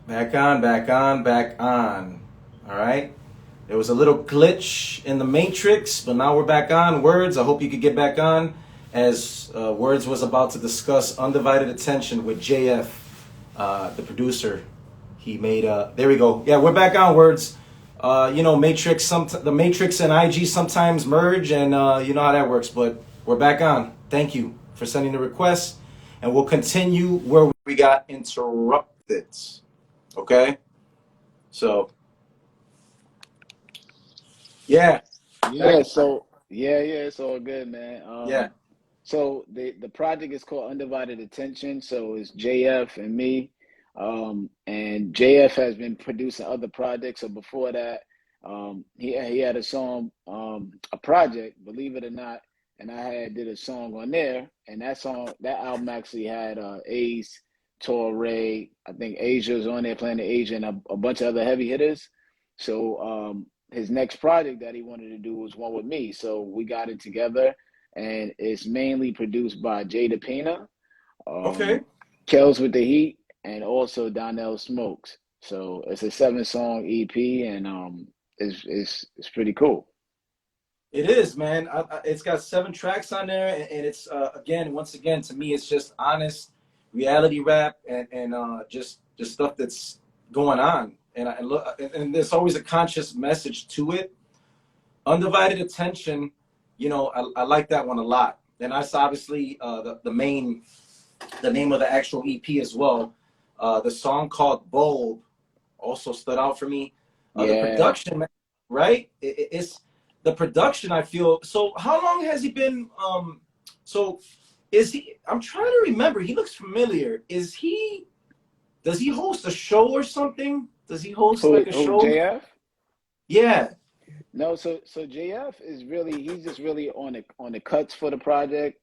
Back on, back on, back on. All right. There was a little glitch in the matrix, but now we're back on. Words, I hope you could get back on as Words was about to discuss Undivided Attention with JF, the producer. He made there we go. Yeah, we're back on. Words. Matrix. The Matrix and IG sometimes merge, and you know how that works. But we're back on. Thank you for sending the request, and we'll continue where we got interrupted. Okay, so yeah, Yeah, back. so yeah, it's all good, man. Yeah. So the project is called Undivided Attention. So it's JF and me. And JF has been producing other projects. So before that, he had a song, a project, believe it or not, and I had did a song on there, and that album actually had Ace, Torre, I think Asia was on there playing the Asia and a bunch of other heavy hitters. So his next project that he wanted to do was one with me. So we got it together, and it's mainly produced by Jada Pina, Okay. um, Kels with the Heat, and also Donnell Smokes. So it's a 7 song EP, and it's pretty cool. It is, man. It's got 7 tracks on there, and it's again, once again, to me, it's just honest reality rap and just stuff that's going on. And there's always a conscious message to it. Undivided Attention, I like that one a lot. And that's obviously the name of the actual EP as well. The song called Bulb also stood out for me. The Yeah. production, right? It's the production. I feel so. How long has he been? So is he? I'm trying to remember. He looks familiar. Is he? Does he host a show or something? Does he host like a Who show? JF? Yeah. No, so JF is really he's just really on the cuts for the project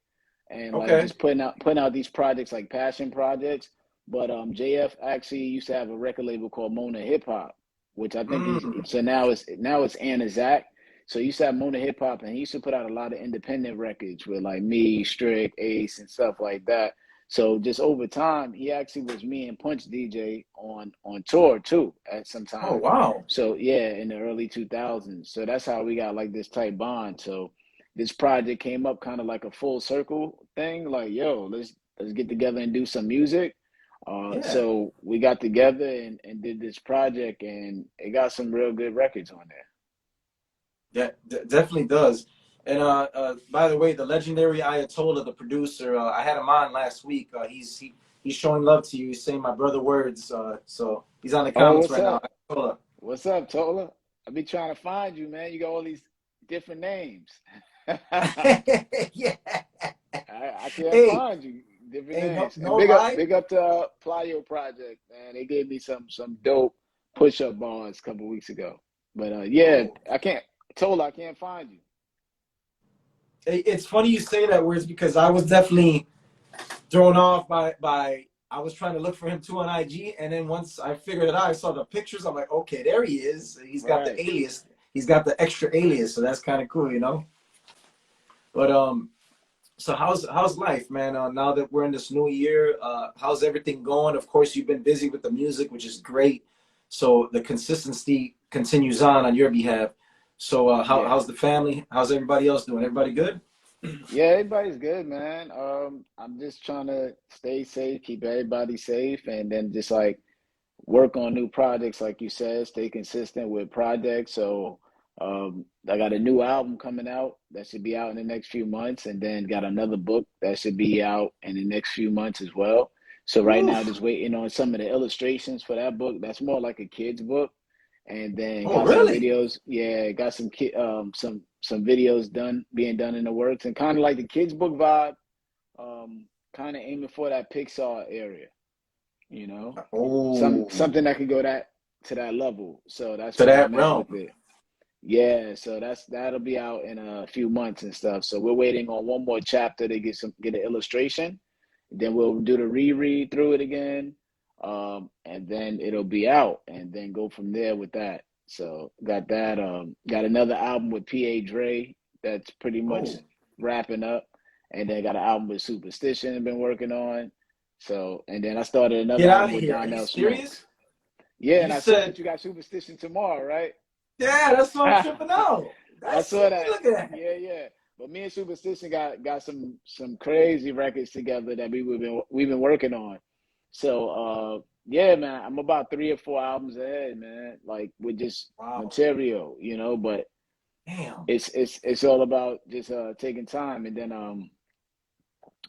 and like Okay. just putting out these projects like passion projects. But JF actually used to have a record label called Mona Hip Hop, which I think he's Mm. so now it's Anna Zach. So he used to have Mona Hip Hop, and he used to put out a lot of independent records with like me, Strick, Ace, and stuff like that. So just over time, he actually was me and Punch DJ on tour too at some Oh time. wow. So yeah, in the early 2000s. So that's how we got like this tight bond. So this project came up kind of like a full circle thing. Like, yo, let's get together and do some music. Yeah. So we got together and did this project, and it got some real good records on there. Yeah, definitely does. And by the way, the legendary Ayatollah, the producer, I had him on last week. He's showing love to you. He's saying my brother words. So he's on the Oh, comments what's right now. up? Ayatollah. What's up, Tola? I be trying to find you, man. You got all these different names. I Yeah. I can't Hey, find you. Different hey, no, names. And no lie. big up to Plyo Project, man. They gave me some dope push up bars a couple weeks ago. But yeah, Oh, I can't Tola, I can't find you. it's funny you say that words because I was definitely thrown off by. I was trying to look for him too on IG, and then once I figured it out, I saw the pictures. I'm like, okay, there he is. He's got the Right. alias. He's got the extra alias, so that's kind of cool. But so how's life, man? Now that we're in this new year, how's everything going? Of course, you've been busy with the music, which is great. So the consistency continues on your behalf. So Yeah. how's the family? How's everybody else doing? Everybody good? Yeah, everybody's good, man. I'm just trying to stay safe, keep everybody safe, and then just like work on new projects, like you said, stay consistent with projects. So I got a new album coming out that should be out in the next few months, and then got another book that should be out in the next few months as well. So right now, Oof. just waiting on some of the illustrations for that book. That's more like a kid's book, and then Oh, got some really? videos. Yeah, got some videos being done in the works, and kind of like the kids book vibe. Kind of aiming for that Pixar area, you know Oh, something that could go that to that level. So that's to where that I'm at realm. with it. Yeah, so that'll be out in a few months and stuff. So we're waiting on one more chapter to get an illustration. Then we'll do the reread through it again, and then it'll be out, and then go from there with that. So got that. Got another album with Pa Dre that's pretty much Oh, wrapping up, and then got an album with Superstition I've been working on. So and then I started another get out album of with here. Are you Donnell Smokes. serious? Yeah, You and I saw said, that you got Superstition tomorrow, right? yeah, that's what I'm tripping out. I That's saw see, that. look at that. Yeah, yeah. But me and Superstition got some crazy records together that we've been working on. So yeah, man, I'm about 3 or 4 albums ahead, man. Like with just Wow. material, but Damn. it's all about just taking time. And then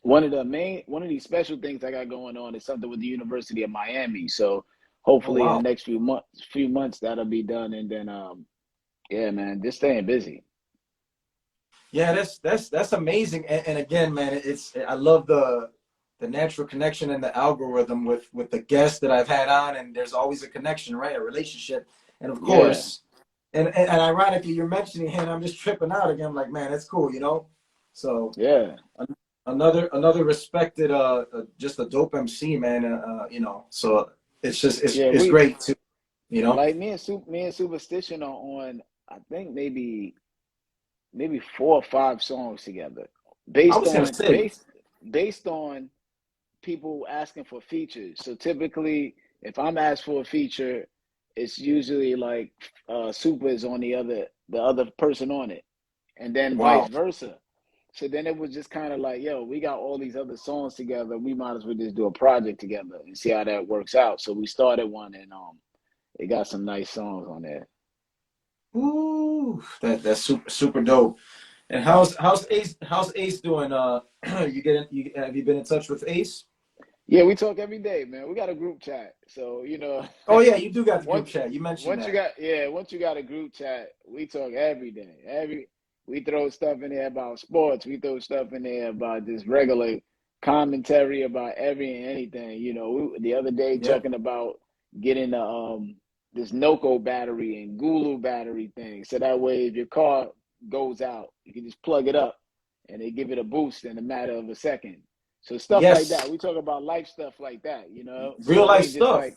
one of these special things I got going on is something with the University of Miami. So Oh hopefully in the wow. next few months that'll be done. And then yeah, man, just staying busy. Yeah, that's amazing. And again, man, it's I love the natural connection and the algorithm with the guests that I've had on, and there's always a connection, right? A relationship. And of Yeah, course, and ironically, you're mentioning him. I'm just tripping out again. I'm like, man, that's cool, you know. So yeah, another respected, just a dope MC, man. So it's just yeah. it's We great to, you know. like me and Superstition are on. I think maybe 4 or 5 songs together, I based was gonna on say, based on people asking for features. So typically, if I'm asked for a feature, it's usually like Super is on the other person on it, and then vice wow. versa. So then it was just kind of like, yo, we got all these other songs together. We might as well just do a project together and see how that works out. So we started one, and it got some nice songs on there. Ooh, that's super dope. And how's Ace doing? You have you been in touch with Ace? Yeah, we talk every day, man. We got a group chat, so Oh yeah, you do got the group once chat. You mentioned once you that. got yeah, once you got a group chat, we talk every day. We throw stuff in there about sports. We throw stuff in there about just regular commentary about every and anything. The other day Yep. talking about getting this Noco battery and Gulu battery thing, so that way if your car goes out, you can just plug it up, and they give it a boost in a matter of a second. So stuff like that. Yes. We talk about life stuff like that. So Real it life ain't just stuff. like,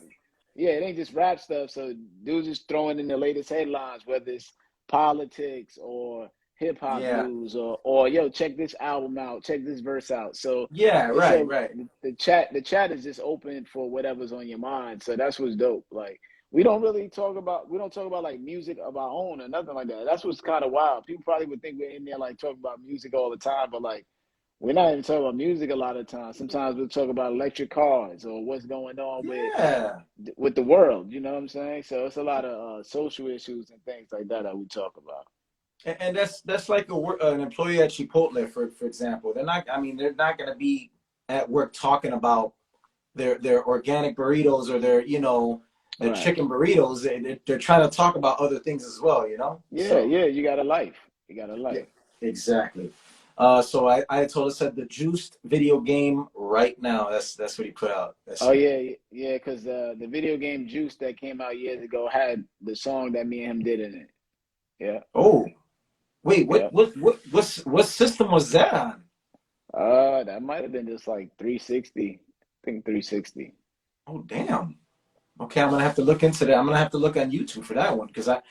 yeah, it ain't just rap stuff. So dudes just throwing in the latest headlines, whether it's politics or hip hop Yeah. news or yo, check this album out, check this verse out. So Yeah. it's Right. a Right. the chat is just open for whatever's on your mind. So that's what's dope. Like we don't talk about like music of our own or nothing like that. That's what's kind of wild. People probably would think we're in there like talking about music all the time, but like we're not even talking about music a lot of times. Sometimes we'll talk about electric cars or what's going on with Yeah. with the world. You know what I'm saying? So it's a lot of social issues and things like that we talk about. And that's like an employee at Chipotle, for example. They're not. I mean, they're not going to be at work talking about their organic burritos or their Right. chicken burritos. They're trying to talk about other things as well. You know. Yeah, So yeah. You got a life. You got a yeah, life. exactly. So I told us said the juiced video game right now. That's what he put out. That's Oh yeah, yeah. Because the video game Juice that came out years ago had the song that me and him did in it. Yeah, oh wait, yeah. what system was that on? That might have been just like 360. I think 360. Oh damn. Okay, I'm gonna have to look into that. I'm gonna have to look on YouTube for that one because I've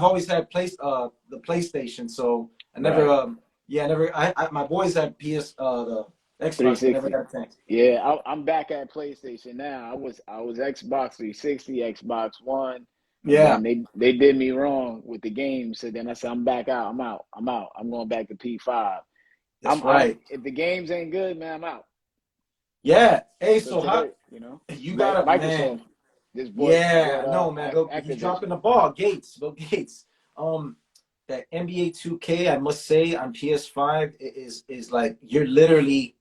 always had the PlayStation, so I never Right. yeah, I never my boys had the Xbox but never 360. got a chance. Yeah, I'm back at PlayStation now. I was Xbox 360, Xbox One, and Yeah, then they did me wrong with the game. So then I said I'm back out. I'm out. I'm out. I'm going back to P5. that's I'm right. if the games ain't good, man, I'm out. Yeah. Hey, So so how today, you got a Microsoft man? just bought Yeah, no man, he's dropping Activision. the ball. Bill Gates. Um, that NBA 2K, I must say, on PS5 is like you're literally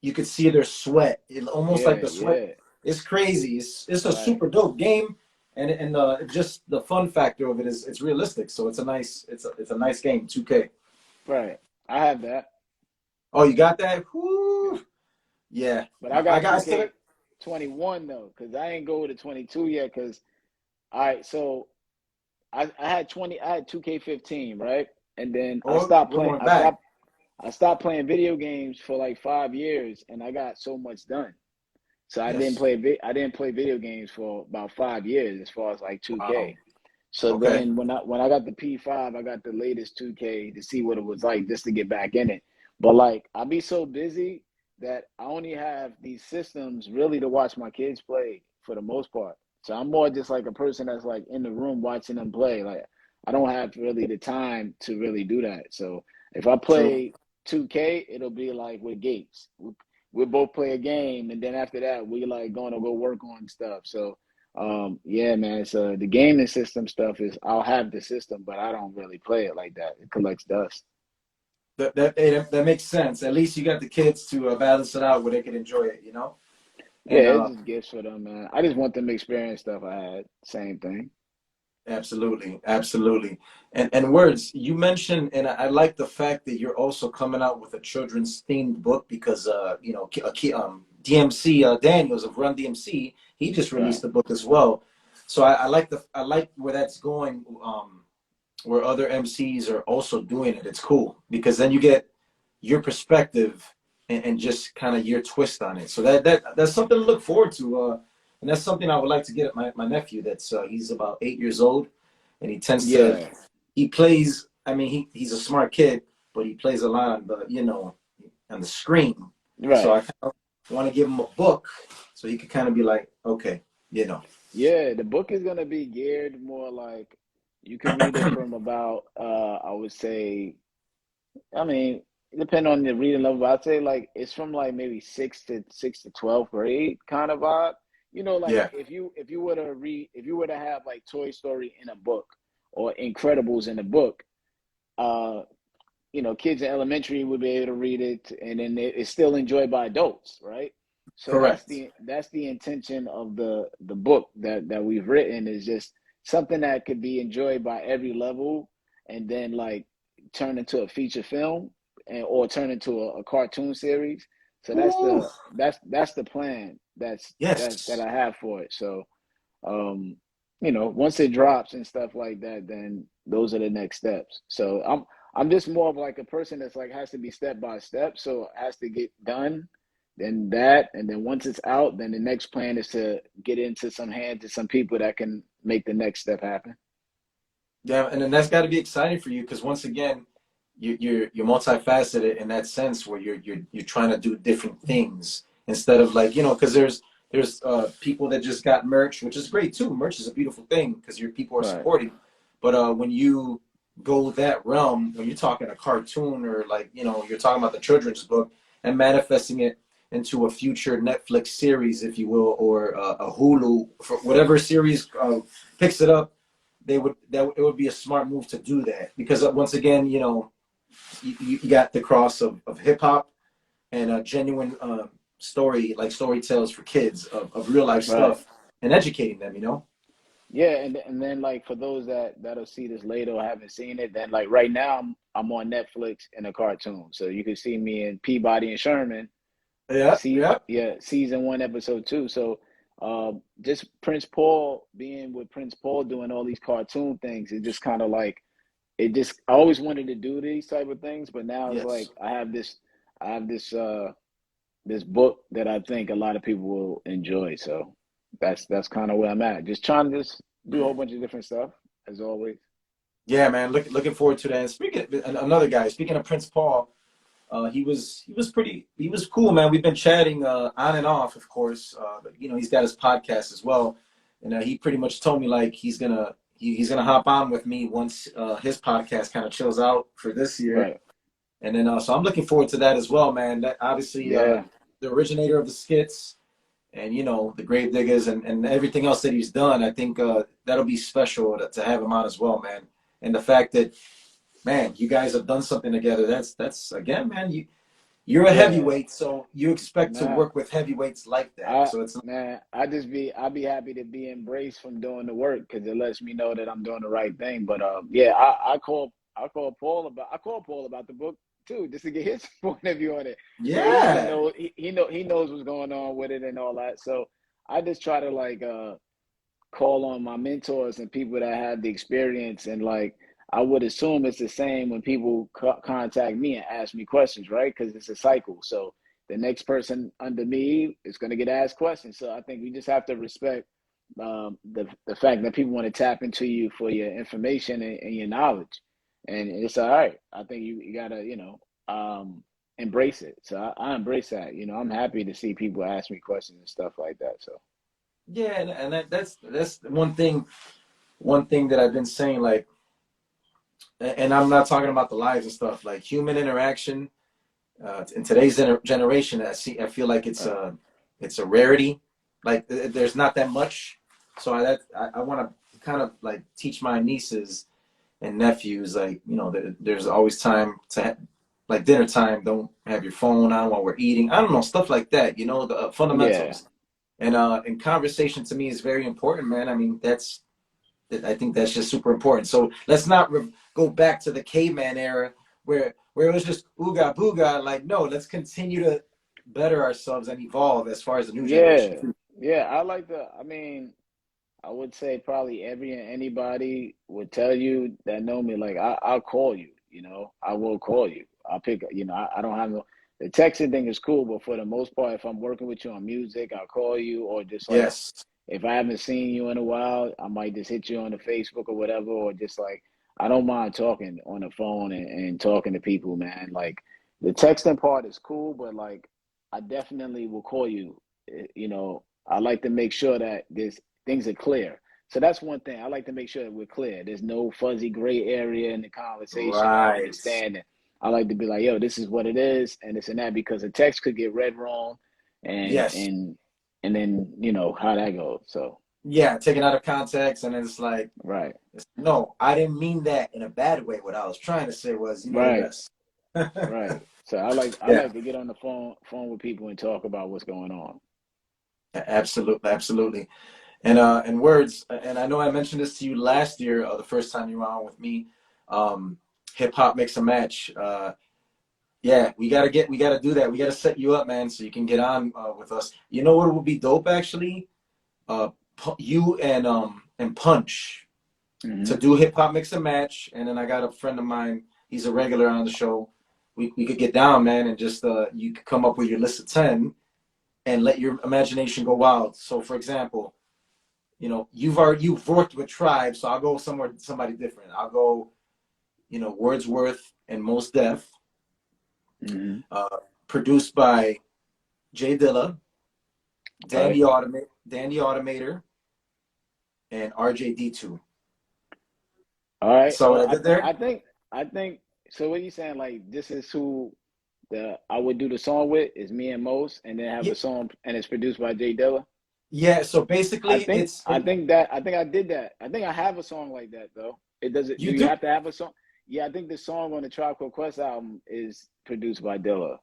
you could see their sweat. It almost like Yeah, the sweat. yeah, It's crazy. It's a right, super dope game, and just the fun factor of it is it's realistic. So it's a nice game. 2K. right. I have that, Oh, you got that? Whoo! Yeah, but I I got got I still. 2K21 though, because I ain't go to 22 yet. Because all right, so I had 2K15, right? And then I Oh, stopped we're playing going back. I stopped playing video games for like 5 years, and I got so much done. So Yes. I didn't play video games for about 5 years as far as like Wow. 2K. So Okay. then when I got the P5, I got the latest 2K to see what it was like just to get back in it. But like I be so busy that I only have these systems really to watch my kids play for the most part. So I'm more just like a person that's like in the room watching them play. Like I don't have really the time to really do that. So if I True. play 2K, it'll be like with Gates. We'll both play a game, and then after that, we like going to go work on stuff. So yeah, man. So the gaming system stuff is I'll have the system, but I don't really play it like that. It collects dust. That makes sense. At least you got the kids to balance it out where they can enjoy it, you know. Yeah, And it's just gifts for them, man. I just want them to experience stuff I had. Same thing. absolutely, absolutely. And words you mentioned, and I like the fact that you're also coming out with a children's themed book because you know DMC Daniels of Run DMC, he just Right. released the book as well. So I like where that's going. Where other MCs are also doing it. It's cool because then you get your perspective and just kind of your twist on it. So that's something to look forward to. And that's something I would like to get at my nephew. That's he's about 8 years old, and he tends to Yeah. he plays. I mean, he's a smart kid, but he plays a lot on the on the screen. So I Right. kind of want to give him a book so he could kind of be like, okay, you know, Yeah, the book is gonna be geared more like you can read it from about I would say I mean, depending on the reading level, I'd say like it's from like maybe six to 12th grade kind of vibe. You know, like yeah, if you were to read if you were to have like Toy Story in a book or Incredibles in a book, uh, you know, kids in elementary would be able to read it, and then it's still enjoyed by adults, right? So correct. that's the intention of the book that we've written is just something that could be enjoyed by every level, and then like turn into a feature film and or turn into a cartoon series. So Ooh, that's the plan that yes. I have for it. So um, you know, once it drops and stuff like that, then those are the next steps. So I'm just more of like a person that's like has to be step by step. So it has to get done, then that, and then once it's out, then the next plan is to get into some hands to some people that can make the next step happen. Yeah, and then that's got to be exciting for you because once again, you're multifaceted in that sense where you're trying to do different things instead of like because there's people that just got merch, which is great too. Merch is a beautiful thing because your people are Right. supporting. But when you go that realm, when you're talking a cartoon or like you're talking about the children's book and manifesting it into a future Netflix series, if you will, or a Hulu for whatever series picks it up it would be a smart move to do that because once again, you got the cross of hip hop and a genuine story tales for kids of real life Right. stuff and educating them. You know. Yeah, and then like for those that'll see this later or haven't seen it, then like right now I'm on Netflix in a cartoon, so you can see me in Peabody and Sherman. Yeah, See, yeah. yeah, season one, episode two. So, just Prince Paul being with Prince Paul doing all these cartoon things, it just kind of like it just I always wanted to do these type of things, but now it's like Yes. I have this book that I think a lot of people will enjoy. So that's kind of where I'm at. Just trying to just do a whole bunch of different stuff as always. Yeah, man. Looking forward to that. And speaking another guy. Speaking of Prince Paul, he was cool, man. We've been chatting on and off, of course. But, he's got his podcast as well, and he pretty much told me like he's gonna hop on with me once his podcast kind of chills out for this year, Right. and then so I'm looking forward to that as well, man. That obviously Yeah. the originator of the skits and the grave diggers and everything else that he's done. I think that'll be special to have him on as well, man. And the fact that man, you guys have done something together. That's again, man. You're a Yeah. heavyweight, so you expect to Nah. work with heavyweights like that. So it's I'd be happy to be embraced from doing the work because it lets me know that I'm doing the right thing. But yeah, I call Paul about the book too, just to get his point of view on it. So he even yeah, know he knows what's going on with it and all that. So I just try to like call on my mentors and people that have the experience and like I would assume it's the same when people contact me and ask me questions, right? Because it's a cycle. So the next person under me is going to get asked questions. So I think we just have to respect the fact that people want to tap into you for your information and your knowledge, and it's all right. I think you gotta embrace it. So I embrace that. I'm happy to see people ask me questions and stuff like that. So Yeah, and that's one thing that I've been saying, like, and I'm not talking about the lives and stuff, like human interaction in today's generation. I feel like Right. it's a rarity. Like there's not that much. So I want to kind of like teach my nieces and nephews, like, you know, there's always time to like dinner time. Don't have your phone on while we're eating. I don't know, stuff like that. You know, the Yeah. fundamentals. And conversation to me is very important, man. I mean, I think that's just super important. So let's not go back to the caveman era where it was just ooga booga. Like, no, let's continue to better ourselves and evolve as far as the new generation. Yeah. Yeah. I like the, I mean, I would say probably every and anybody would tell you that know me, like I'll call you, I will call you. I'll pick, I don't have no, the texting thing is cool, but for the most part, if I'm working with you on music, I'll call you, or just like Yes. if I haven't seen you in a while, I might just hit you on the Facebook or whatever, or just like I don't mind talking on the phone and talking to people, man. Like the texting part is cool, but like I definitely will call you. I like to make sure that this things are clear. So that's one thing. I like to make sure that we're clear. There's no fuzzy gray area in the conversation or Right. understanding. I like to be like, yo, this is what it is, and this and that, because a text could get read wrong, and Yes. and and then how that goes. So Yeah. Taken out of context, and it's like, right, no, I didn't mean that in a bad way. What I was trying to say was, you know the right, rest. right. So I Yeah. like to get on the phone with people and talk about what's going on. Absolutely. Absolutely. And words, and I know I mentioned this to you last year, the first time you were on with me. Um, Hip hop makes a match. Yeah, we gotta do that. We gotta set you up, man, so you can get on with us. You know what would be dope, actually? You and Punch to Hmm. do hip hop mix and match, and then I got a friend of mine. He's a regular on the show. We could get down, man, and just you could come up with your list of 10 and let your imagination go wild. So, for example, you know, you've worked with Tribe, so I'll go somebody different. I'll go, you know, Wordsworth and Most Def, Hmm. uh, produced by Jay Dilla, Right. Dan the Automator, and RJD2. All right. So what I did there? I think. So what you saying? Like this is who the I would do the song with is me and Mos, and then have Yeah, the song, and it's produced by Jay Dilla. yeah. So basically, I think I did that. I think I have a song like that though. It doesn't. Do you you do. have to have a song? Yeah, I think the song on the Tribe Called Quest album is produced by Dilla.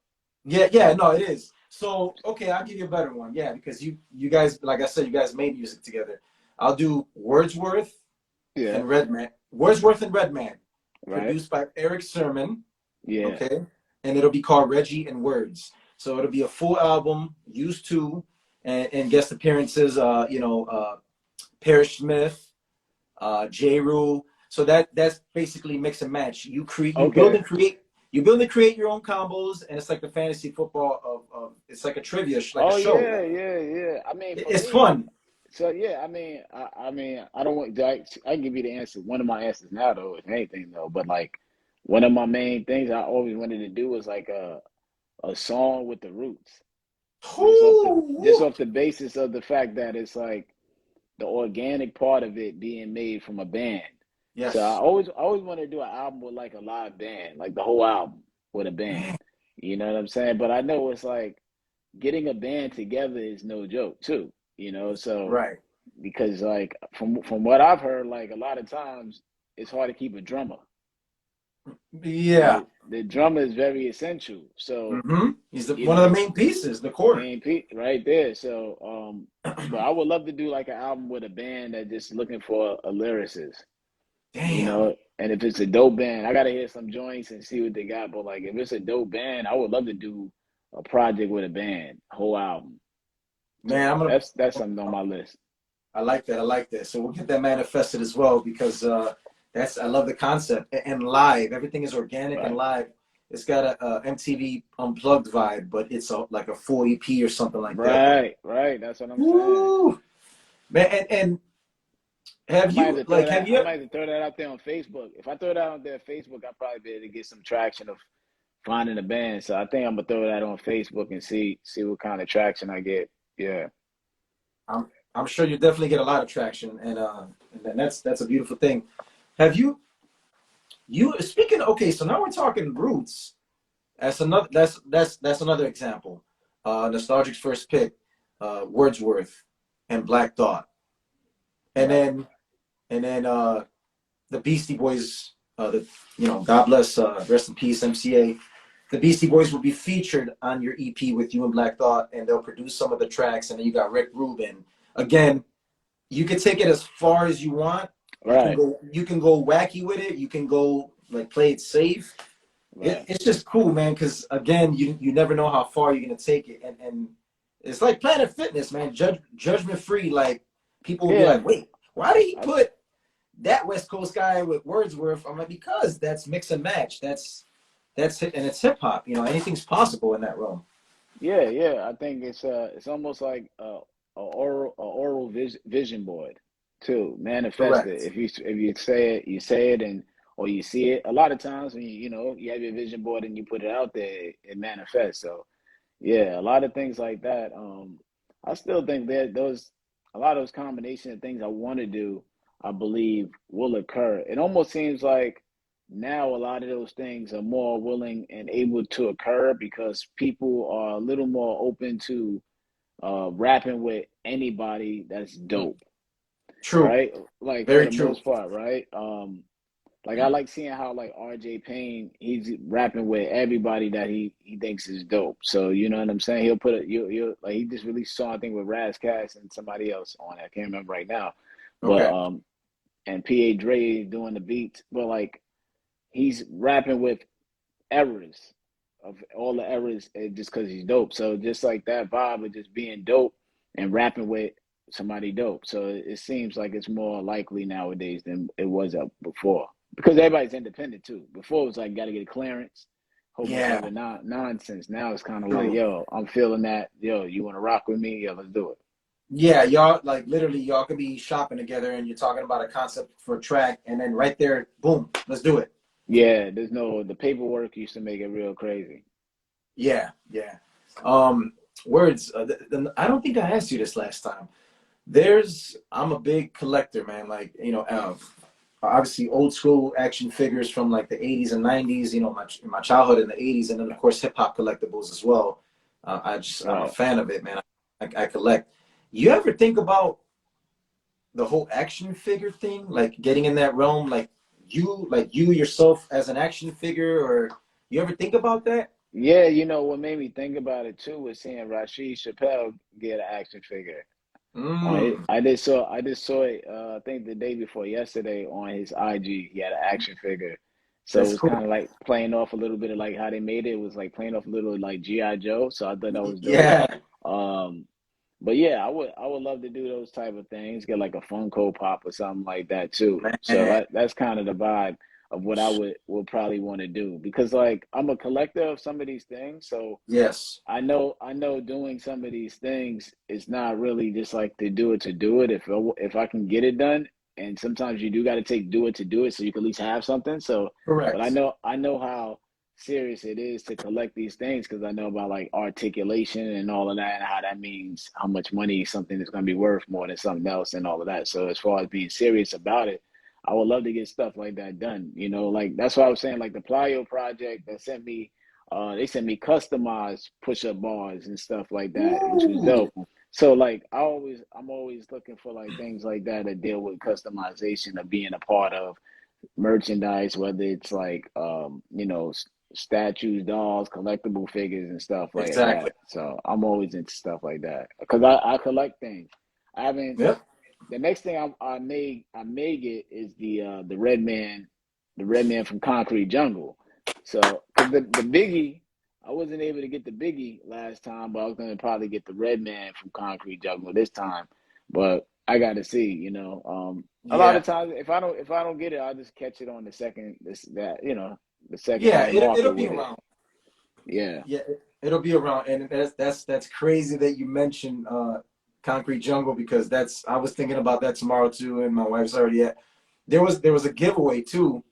Yeah, yeah. No, it is. So okay, I'll give you a better one. Yeah, because you guys, like I said, you guys made music together. I'll do Yeah. Wordsworth and Redman, Right. produced by Eric Sermon. Yeah. Okay, and it'll be called Reggie and Words. So it'll be a full album, used to, and guest appearances. Parrish Smith, J. Rule. So that's basically mix and match. Okay. You build and create your own combos, and it's like the fantasy football of it's like a trivia, like a Oh show. yeah, yeah, yeah. I mean, for It's me, fun. so yeah. I mean, I don't want. I can give you the answer. One of my answers now, though, if anything, though. But like, one of my main things I always wanted to do was like a song with the Roots, just Ooh, off the basis of the fact that it's like the organic part of it being made from a band. So yes, I always wanted to do an album with like a live band, like the whole album with a band. man, You know what I'm saying? But I know it's like getting a band together is no joke too. So right? because like from what I've heard, like a lot of times it's hard to keep a drummer. Yeah. The drummer is very essential. So He's you one of the know, main pieces, the core. main Pete right there. So but I would love to do like an album with a band that just looking for a lyricist. Damn, And if it's a dope band, I gotta hear some joints and see what they got. But like if it's a dope band, I would love to do a project with a band, whole album. man, So that's something on my list. I like that. I like that. So we'll get that manifested as well because that's I love the concept and live. Everything is organic and Right. live. It's got a MTV unplugged vibe, but it's like a full EP or something like that. Right, right. That's what I'm saying. Woo, man! And I might have to throw have that. I you? might have to throw that out there on Facebook. If I throw that out there on Facebook, I'll probably be able to get some traction of finding a band. So I think I'm gonna throw that on Facebook and see what kind of traction I get. Yeah. I'm sure you definitely get a lot of traction, and that's a beautiful thing. Have you speaking? Okay, so now we're talking roots. That's another example. Nostalgic's first pick, Wordsworth and Black Thought, and Right. then the Beastie Boys. God bless, rest in peace, MCA. The Beastie Boys will be featured on your EP with you and Black Thought, and they'll produce some of the tracks. And then you got Rick Rubin. Again, you can take it as far as you want. Right. You can go wacky with it. You can go like play it safe. Right. It's just cool, man. Because again, you never know how far you're gonna take it, and it's like Planet Fitness, man. Judgment free. Like people will be Yeah. like, wait, why did he I, put that West Coast guy with Wordsworth? I'm like, because that's mix and match. That's it, and it's hip hop. Anything's possible in that realm. yeah. Yeah. I think it's almost like a oral vision board too. Manifest it. Correct. If you say it, you say it, and or you see it. A lot of times when you have your vision board and you put it out there, it manifests. So yeah, a lot of things like that. I still think that those a lot of those combination of things I want to do, I believe will occur. It almost seems like now a lot of those things are more willing and able to occur because people are a little more open to rapping with anybody that's dope, True. right? Like for Very the true. most part, right? Like I like seeing how like RJ Payne he's rapping with everybody that he thinks is dope. So you know what I'm saying? He'll put it you like he just released a song I think with RapCast and somebody else on it. I can't remember right now. But Okay. and PA Dre doing the beats, but like he's rapping with errors of all the errors just because he's dope. So just like that vibe of just being dope and rapping with somebody dope. So it seems like it's more likely nowadays than it was up before because everybody's independent too. Before it was like got to get a clearance, whole bunch of Yeah. other nonsense. Now it's kind of like, True. yo, I'm feeling that. Yo, you want to rock with me? Yo, let's do it. Yeah, y'all like literally y'all could be shopping together and you're talking about a concept for a track, and then right there, boom, let's do it. Yeah, there's no the paperwork used to make it real crazy. Yeah, yeah. Um, words. I don't think I asked you this last time. I'm a big collector, man. Like obviously old school action figures from like the 80s and 90s. My childhood in the 80s, and then of course hip hop collectibles as well. I'm a Right. fan of it, man. I collect. You ever think about the whole action figure thing, like getting in that realm, like you yourself as an action figure, or you ever think about that? Yeah, what made me think about it too was seeing Rashid Chappelle get an action figure. Mm, I just saw it. I think the day before yesterday on his IG, he had an action figure. So it that's was cool. kind of like playing off a little bit of like how they made it. It was like playing off a little like GI Joe. So I thought that was dope. Yeah, Um, but yeah, I would love to do those type of things. Get like a Funko Pop or something like that too. So man. that's kind of the vibe of what I would probably want to do because like I'm a collector of some of these things. So Yes, I know doing some of these things is not really just like to do it. If I can get it done, and sometimes you do got to take do it to do it, so you can at least have something. So, but I correct. know I know how serious it is to collect these things because I know about like articulation and all of that, and how that means how much money something is going to be worth more than something else, and all of that. So, as far as being serious about it, I would love to get stuff like that done. Like that's why I was saying like the Plyo project that sent me they sent me customized push-up bars and stuff like that, which was Ooh, dope. So like I'm always looking for like things like that that deal with customization of being a part of merchandise, whether it's like statues, dolls, collectible figures and stuff like exactly. that. So I'm always into stuff like that because I collect things. I haven't. Yep. The next thing I may get is the Red Man from Concrete Jungle. So, because the Biggie, I wasn't able to get the Biggie last time, but I was gonna probably get the Red Man from Concrete Jungle this time. But I got to see, a lot Yeah. of times if I don't get it, I'll just catch it on the second the Yeah. secondhand It'll market be with it. around. Yeah, Yeah. It'll be around, and that's crazy that you mentioned Concrete Jungle, because that's I was thinking about that tomorrow too, and my wife's already at. There was a giveaway too.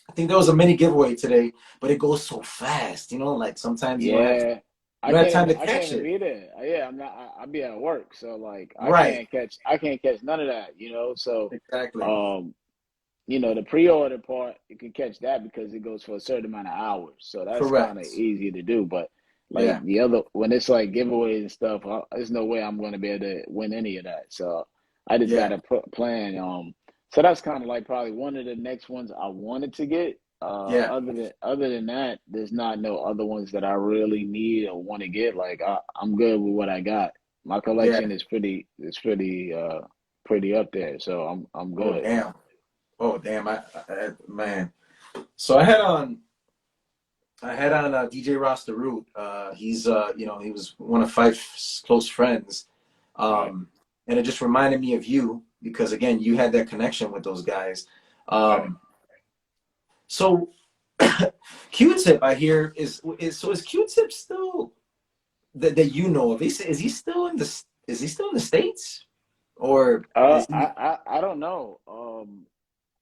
I think there was a mini giveaway today, but it goes so fast. Like sometimes you don't have to yeah. You don't have time to I can't catch even it. be there. Yeah, I'm not. I be at work, so like Right. I can't catch none of that. You know, so Exactly. um, you know, the pre-order part, you can catch that because it goes for a certain amount of hours. So that's kind of Correct. easier to do. But like Yeah. the other, when it's like giveaways and stuff, there's no way I'm going to be able to win any of that. So I just got Yeah. to plan. So that's kind of like probably one of the next ones I wanted to get. Yeah. Other than that, there's not no other ones that I really need or want to get. Like I'm good with what I got. My Yeah. collection pretty up there. So I'm Oh good. damn. Oh damn. Man. So I had on DJ Ross the Root. He's he was one of Fife's close friends. Right. And it just reminded me of you because again, you had that connection with those guys. Right. So Q-Tip, I hear is Q-Tip still that you know of? Is he still in the States or is he? I don't know.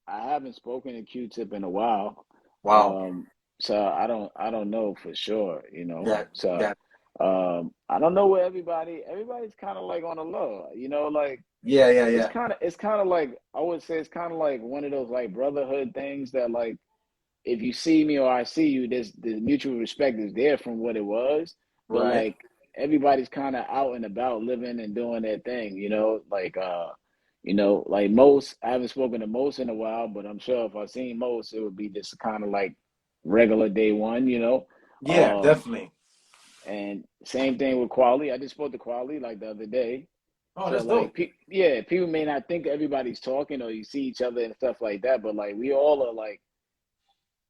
I haven't spoken to Q-Tip in a while. Wow. Um, so I don't know for sure, you know. Yeah. So Yeah. I don't know where everybody's kind of like on the low, you know, like Yeah. Yeah. Yeah. it's kind of like I would say it's kind of like one of those like brotherhood things that like if you see me or I see you, there's the mutual respect is there from what it was, but Right. like everybody's kind of out and about living and doing their thing, you know, like most. I haven't spoken to most in a while, but I'm sure if I seen most, it would be just kind of like regular day one, you know. Yeah. Um, Definitely. and same thing with Quali. I just spoke to Quali like the other day. Oh, So that's like, dope. yeah, people may not think everybody's talking or you see each other and stuff like that, but like we all are like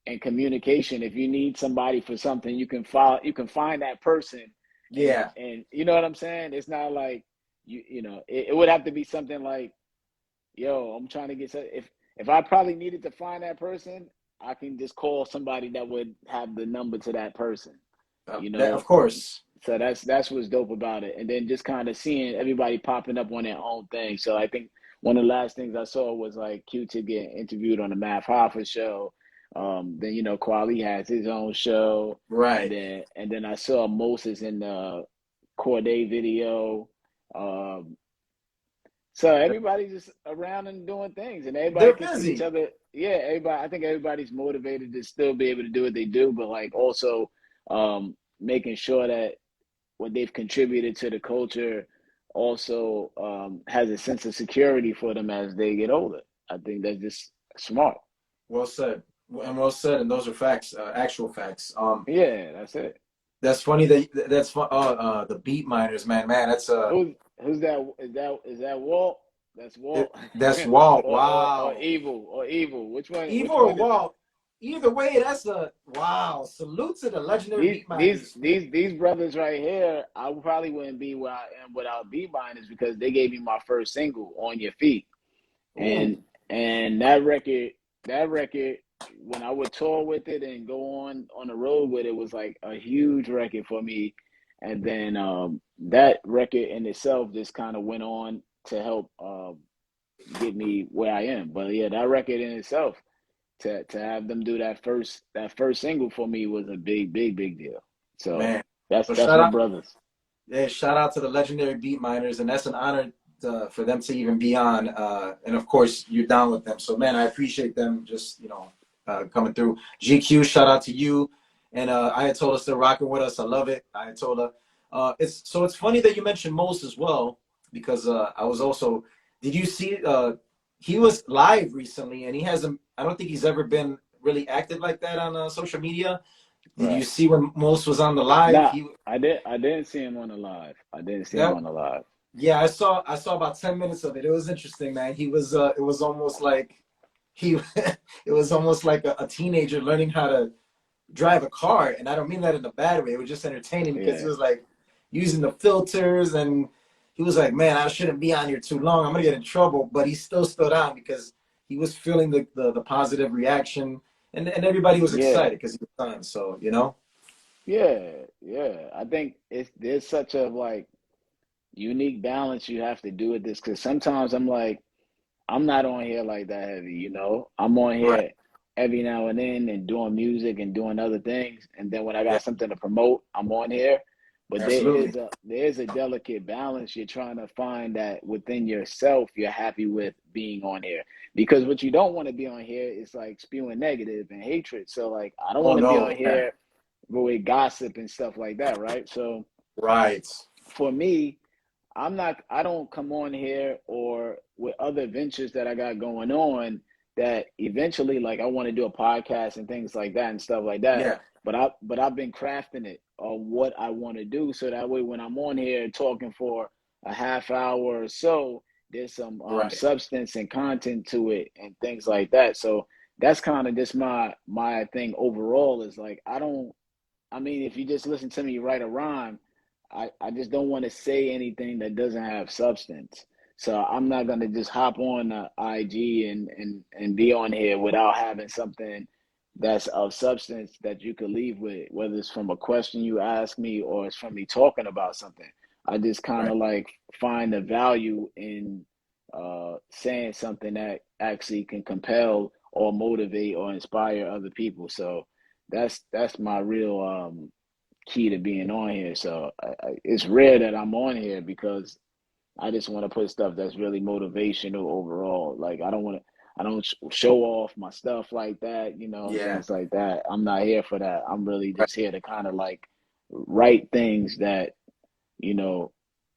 in communication. If you need somebody for something, you can find that person, Yeah. and you know what I'm saying. It's not like you know it would have to be something like, yo, I'm trying to get if I probably needed to find that person, I can just call somebody that would have the number to that person, you That of know. course. So that's what's dope about it. And then just kind of seeing everybody popping up on their own thing. So I think one of the last things I saw was like Q-Tip getting interviewed on the Math Hoffa show. Then you know Quali has his own show, Right. and then I saw Moses in the Corday video. Um, so everybody's just around and doing things, and everybody They're can see each busy. other. Yeah, everybody. I think everybody's motivated to still be able to do what they do, but like also making sure that what they've contributed to the culture also has a sense of security for them as they get older. I think that's just smart. Well said. And well said. And those are facts, actual facts. Yeah, that's it. That's funny that's fun. The beat miners, man. That's Who's that? Is that Walt? That's Walt. that's Walt. Or Wow. Evil or Evil. Evil Which or one is it? Walt. Either way, that's a wow. Salute to the legendary beat miners. These brothers right here, I probably wouldn't be where I am without B Miners because they gave me my first single, On Your Feet. Ooh. And that record when I would tour with it and go on the road with it was like a huge record for me. And then that record in itself just kind of went on to help get me where I am. But yeah, that record in itself to have them do that first single for me was a big deal. So Man. Well, that's my brothers. shout out to the legendary beat miners, and that's an honor for them to even be on. And of course, you're down with them. So, man, I appreciate them just coming through. GQ, shout out to you. And I had told us they're rocking with us. I love it. I had told her. It's funny that you mentioned Most as well because I was also. Did you see? He was live recently, and he hasn't. I don't think he's ever been really active like that on social media. Did you Right. see when Most was on the live? Nah, I didn't see him on the live. I didn't see him That on the live. Yeah, I saw about 10 minutes of it. It was interesting, man. He was it was almost like he it was almost like a teenager learning how to drive a car, and I don't mean that in a bad way. It was just entertaining because he Yeah. was like using the filters, and he was like, "Man, I shouldn't be on here too long. I'm gonna get in trouble." But he still stood on because he was feeling the positive reaction, and everybody was Yeah. excited because he was on. So you know, Yeah. Yeah. I think there's such a like unique balance you have to do with this because sometimes I'm like, I'm not on here like that heavy, you know. I'm on right? here every now and then and doing music and doing other things. And then when I Yeah, got something to promote, I'm on here. But Absolutely. there is a delicate balance you're trying to find that within yourself you're happy with being on here. Because what you don't want to be on here is like spewing negative and hatred. So like I don't Oh want to be on no. Yeah. here with gossip and stuff like that, right? So Right. for me, I don't come on here or with other ventures that I got going on that eventually like I want to do a podcast and things like that and stuff like that. Yeah. But I've been crafting it on what I want to do so that way when I'm on here talking for a half hour or so, there's some Right. substance and content to it and things like that. So that's kind of just my thing overall is like I mean, if you just listen to me write a rhyme, I just don't want to say anything that doesn't have substance. So I'm not gonna just hop on IG and be on here without having something that's of substance that you could leave with, whether it's from a question you ask me or it's from me talking about something. I just kind Right. of like find the value in saying something that actually can compel or motivate or inspire other people. So that's my real key to being on here. So it's rare that I'm on here because I just want to put stuff that's really motivational overall. Like I don't show off my stuff like that, you know, and Yeah. things like that. I'm not here for that. I'm really Right. just here to kind of like write things that, you know,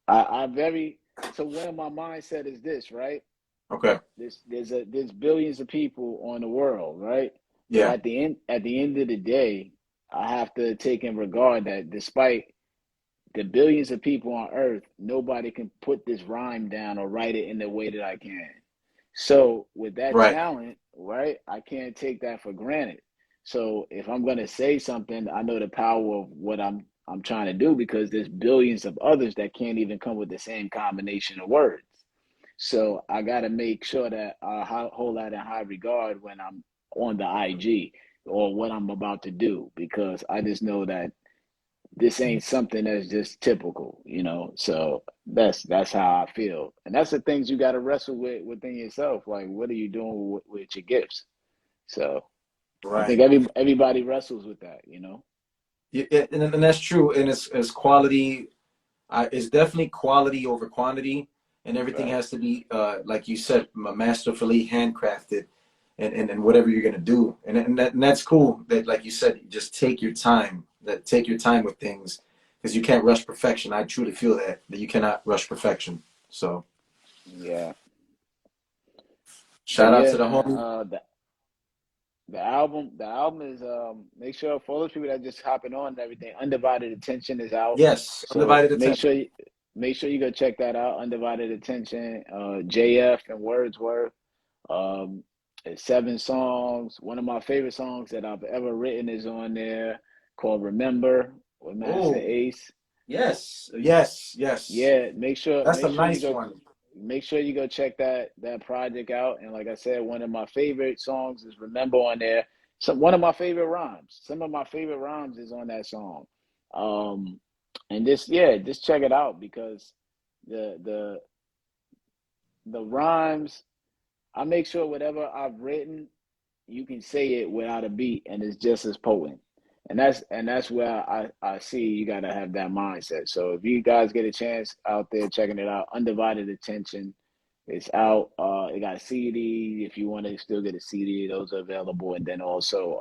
I very so one of my mindset is this, right? Okay. There's billions of people on the world, right? But Yeah. at the end of the day, I have to take in regard that despite the billions of people on earth, nobody can put this rhyme down or write it in the way that I can. So with that Right. talent, right, I can't take that for granted. So if I'm gonna say something, I know the power of what I'm trying to do because there's billions of others that can't even come with the same combination of words. So I got to make sure that I hold that in high regard when I'm on the IG or what I'm about to do because I just know that this ain't something that's just typical, you know. So that's how I feel, and that's the things you got to wrestle with within yourself. Like, what are you doing with your gifts? So I think Right. everybody wrestles with that, you know. Yeah, and that's true. And it's quality. It's definitely quality over quantity, and everything Right. has to be, like you said, masterfully handcrafted, and whatever you're gonna do, and that's cool. That, like you said, just take your time. That take your time with things, because you can't rush perfection. I truly feel that you cannot rush perfection. So Yeah. But shout out yeah, to the man. homie. The album is make sure for those people that just hopping on and everything, Undivided Attention is out. Yes, So undivided attention. make sure you go check that out. Undivided Attention, JF and Wordsworth. Um it's 7 songs. One of my favorite songs that I've ever written is on there called Remember with Master Oh, Ace. yes, yes, yes. Yeah, That's a nice one. make sure you go check that project out. And like I said, one of my favorite songs is Remember on there. So one of my favorite rhymes. Some of my favorite rhymes is on that song. Um and just check it out because the the the rhymes, I make sure whatever I've written, you can say it without a beat and it's just as potent. And that's where I see you gotta have that mindset. So if you guys get a chance out there checking it out, Undivided Attention, it's out. It got a CD. If you want to still get a CD, those are available. And then also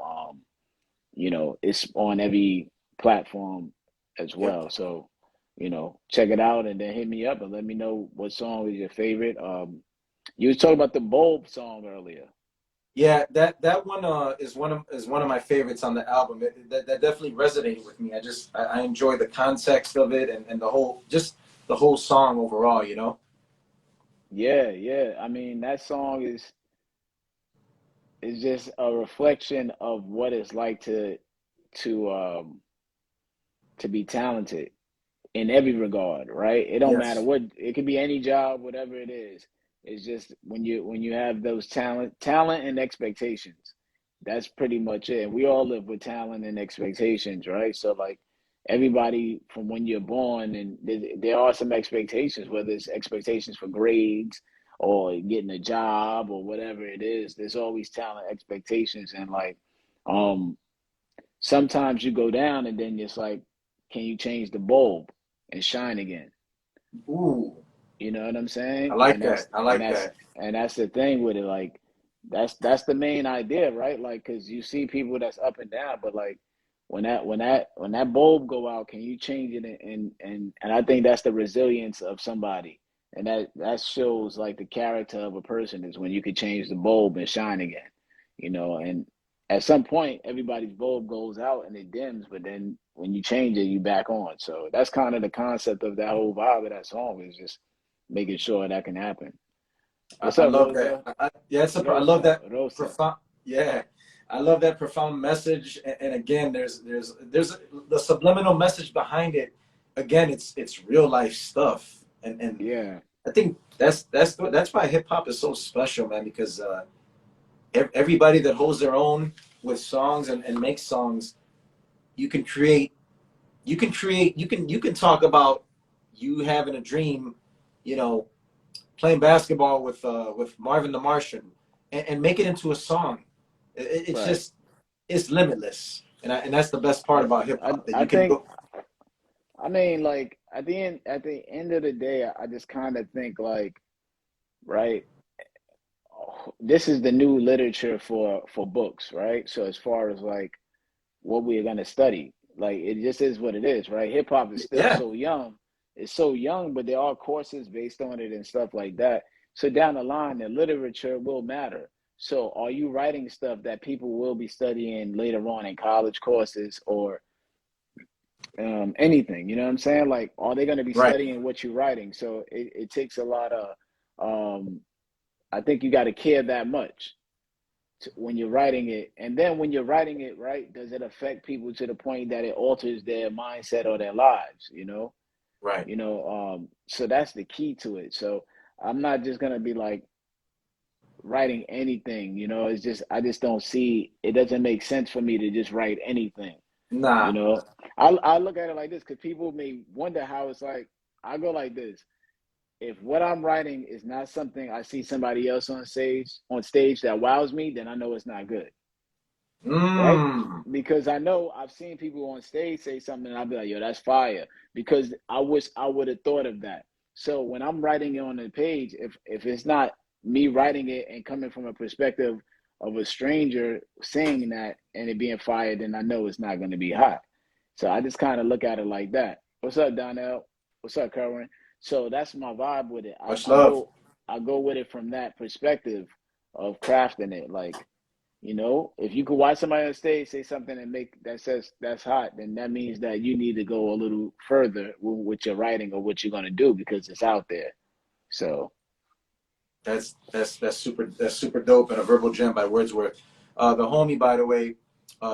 you know, it's on every platform as Yep. well. So, you know, check it out and then hit me up and let me know what song is your favorite. You was talking about the Bulb song earlier. Yeah, that one is one of my favorites on the album. That definitely resonated with me. I enjoy the context of it, and the whole, just the whole song overall. You know. Yeah, yeah. I mean, that song is just a reflection of what it's like to um to be talented in every regard, right? It don't matter Yes. what it could be any job, whatever it is. It's just when you have those talent and expectations. That's pretty much it. And we all live with talent and expectations, right? So like everybody from when you're born and there are some expectations, whether it's expectations for grades or getting a job or whatever it is, there's always talent expectations and like um sometimes you go down and then it's like can you change the bulb and shine again? Ooh, You know what I'm I saying? like that. I like that. And that's the thing with it. Like that's the main idea, right? Like, because you see people that's up and down, but like when that bulb go out, can you change it? And I think that's the resilience of somebody, and that shows like the character of a person is when you can change the bulb and shine again. You know, and at some point everybody's bulb goes out and it dims, but then when you change it, you back on. So that's kind of the concept of that whole vibe of that song, is just making sure that can happen. What's I up, love that. Rosa? Yeah, I love Rosa, that Rosa. profound. Yeah, I love that profound message. And again, there's the subliminal message behind it. Again, it's real life stuff. And Yeah, I think that's why hip hop is so special, man. Because everybody that holds their own with songs and makes songs, you can create. You can talk about you having a dream, you know, playing basketball with Marvin the Martian, and make it into a song. It's right. just it's limitless, and that's the best part I, about hip hop that I you can think, go. I mean, like at the end of the day, I just kind of think like, right, this is the new literature for books, right? So as far as like what we're gonna study, like it just is what it is, right? Hip hop is still Yeah, so young. It's so young, but there are courses based on it and stuff like that. So down the line, the literature will matter. So are you writing stuff that people will be studying later on in college courses or anything? You know what I'm saying? Like, are they going to be right. studying what you're writing? So it takes a lot of, um, I think you got to care that much when you're writing it. And then when you're writing it, right, does it affect people to the point that it alters their mindset or their lives, you know? Right. So that's the key to it. So I'm not just going to be like writing anything, you know, it's just, I just don't see, it doesn't make sense for me to just write anything. You Nah. know, I look at it like this because people may wonder how it's like. I go like this: if what I'm writing is not something I see somebody else on stage that wows me, then I know it's not good, right? Mmm. Because I know I've seen people on stage say something, and I'll be like, "Yo, that's fire," because I wish I would have thought of that. So when I'm writing it on the page, if it's not me writing it and coming from a perspective of a stranger saying that and it being fired, then I know it's not going to be hot. So I just kind of look at it like that. What's up, Donnell? What's up, Kerwin? So that's my vibe with it. Much love. I go with it from that perspective of crafting it. Like, you know, if you could watch somebody on stage say something and make that says that's hot, then that means that you need to go a little further with your writing or what you're gonna do because it's out there. So That's super dope, and a verbal gem by Wordsworth. The homie, by the way,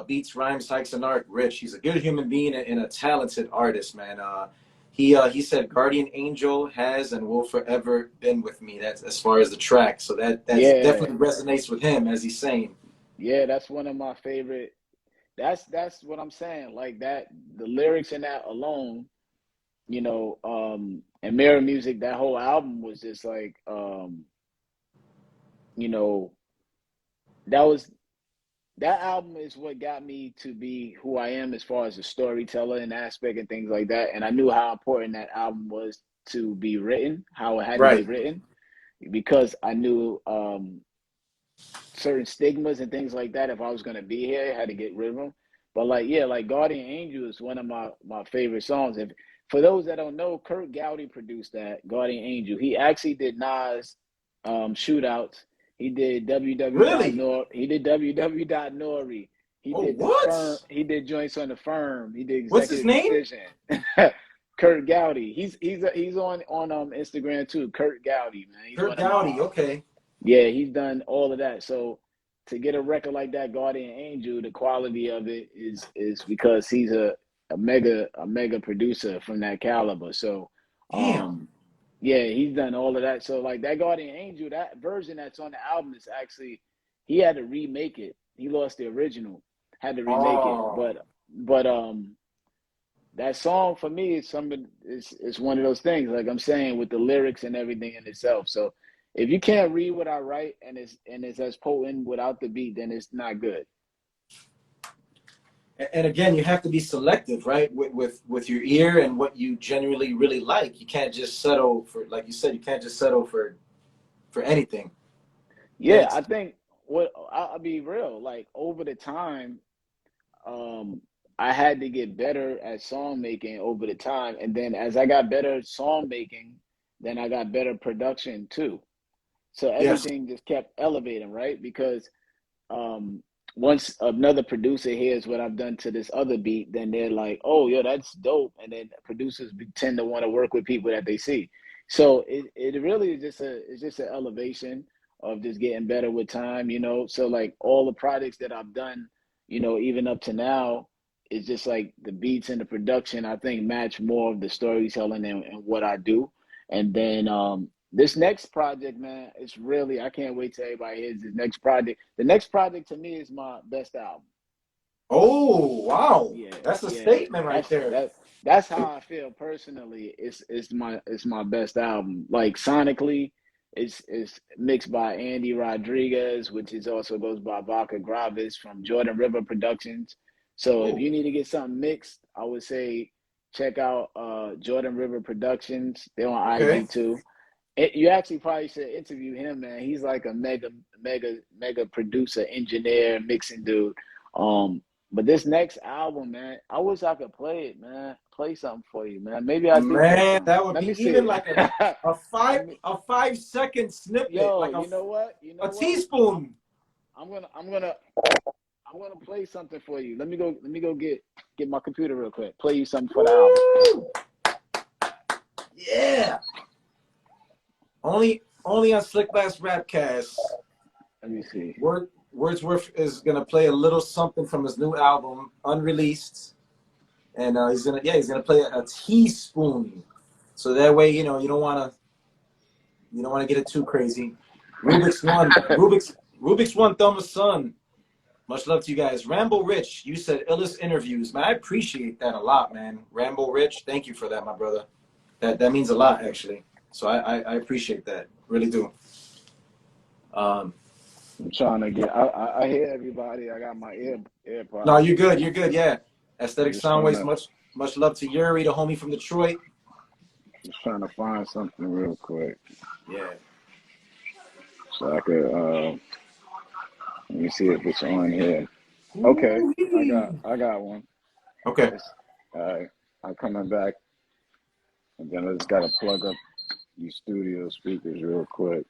beats, rhymes, hikes, and art. Rich. He's a good human being and a talented artist, man. He said Guardian Angel has and will forever been with me. That's as far as the track. So that's yeah, definitely resonates with him as he's saying. yeah, that's one of my favorite. That's what I'm saying. Like that, the lyrics in that alone, and Mirror Music, that whole album was just like, you know, that was that album is what got me to be who I am as far as a storyteller and aspect and things like that. And I knew how important that album was to be written, how it had to be Right. written, because I knew certain stigmas and things like that. If I was gonna be here, I had to get rid of them. But like, yeah, like Guardian Angel is one of my favorite songs. If for those that don't know, Kurt Gowdy produced that Guardian Angel. He actually did Nas shootouts. He did Really? He did www.nori. He Oh, did the firm. what? He did joints on the firm. He did What's his executive name? decision. Kurt Gowdy. He's on Instagram too. Kurt Gowdy, man. He's Kurt one of my Gowdy. Okay. yeah, he's done all of that. So to get a record like that, Guardian Angel, the quality of it is because he's a mega producer from that caliber. So Damn. yeah, he's done all of that. So like that Guardian Angel, that version that's on the album is actually he had to remake it. He lost the original, had to remake it. Oh. But that song for me is it's one of those things, like I'm saying, with the lyrics and everything in itself. So if you can't read what I write and it's as potent without the beat, then it's not good. And again, you have to be selective, right? With your ear and what you genuinely really like. You can't just settle for, like you said, you can't just settle for anything. Yeah, Thanks. I think what I'll be real, like over the time, um, I had to get better at song making over the time. And then as I got better at song making, then I got better production too. So Yes. everything just kept elevating, right? Because um once another producer hears what I've done to this other beat, then they're like, "Oh, yo, that's dope." And then producers tend to want to work with people that they see. So it really is just it's just an elevation of just getting better with time, you know. So like all the projects that I've done, you know, even up to now, it's just like the beats and the production I think match more of the storytelling and what I do. And then this next project, man, it's really I can't wait till everybody hears this next project. The next project to me is my best album. Oh, wow. Yeah, That's a yeah. statement right there. That's how I feel personally. It's my best album. Like sonically, it's mixed by Andy Rodriguez, which is also goes by Vaca Gravis from Jordan River Productions. So if Oh, you need to get something mixed, I would say check out Jordan River Productions. They're on okay. IG too. You actually probably should interview him, man. He's like a mega producer, engineer, mixing dude. Um, but this next album, man, I wish I could play it, man. Play something for you, man. Maybe I do play Man, something. that would Let me be even see. like a Let five me, a 5 second snippet, yo, like you know what? You a know what? teaspoon. I'm gonna I'm gonna I'm gonna play something for you. Let me go get my computer real quick. Play you something for the album. Woo! Yeah. Only on SlickBlast RapCast. Let me see. Wordsworth is gonna play a little something from his new album, unreleased, and he's gonna play a teaspoon, so that way you don't wanna get it too crazy. Rubik's one, Thelma's son. Much love to you guys. Rambo Rich, you said illest interviews, man. I appreciate that a lot, man. Rambo Rich, thank you for that, my brother. That means a lot, actually. So I appreciate that, really do. Um, I'm trying to get. I hear everybody. I got my no, AirPods you're in. good. You're good. Yeah. I'm Aesthetic Soundwaves. Much love to Yuri, the homie from Detroit. just trying to find something real quick Yeah. so I could. Let me see if it's on here. Okay, Ooh-wee. I got one. Okay. It's I'm coming back, and then I just gotta plug up these studio speakers real quick.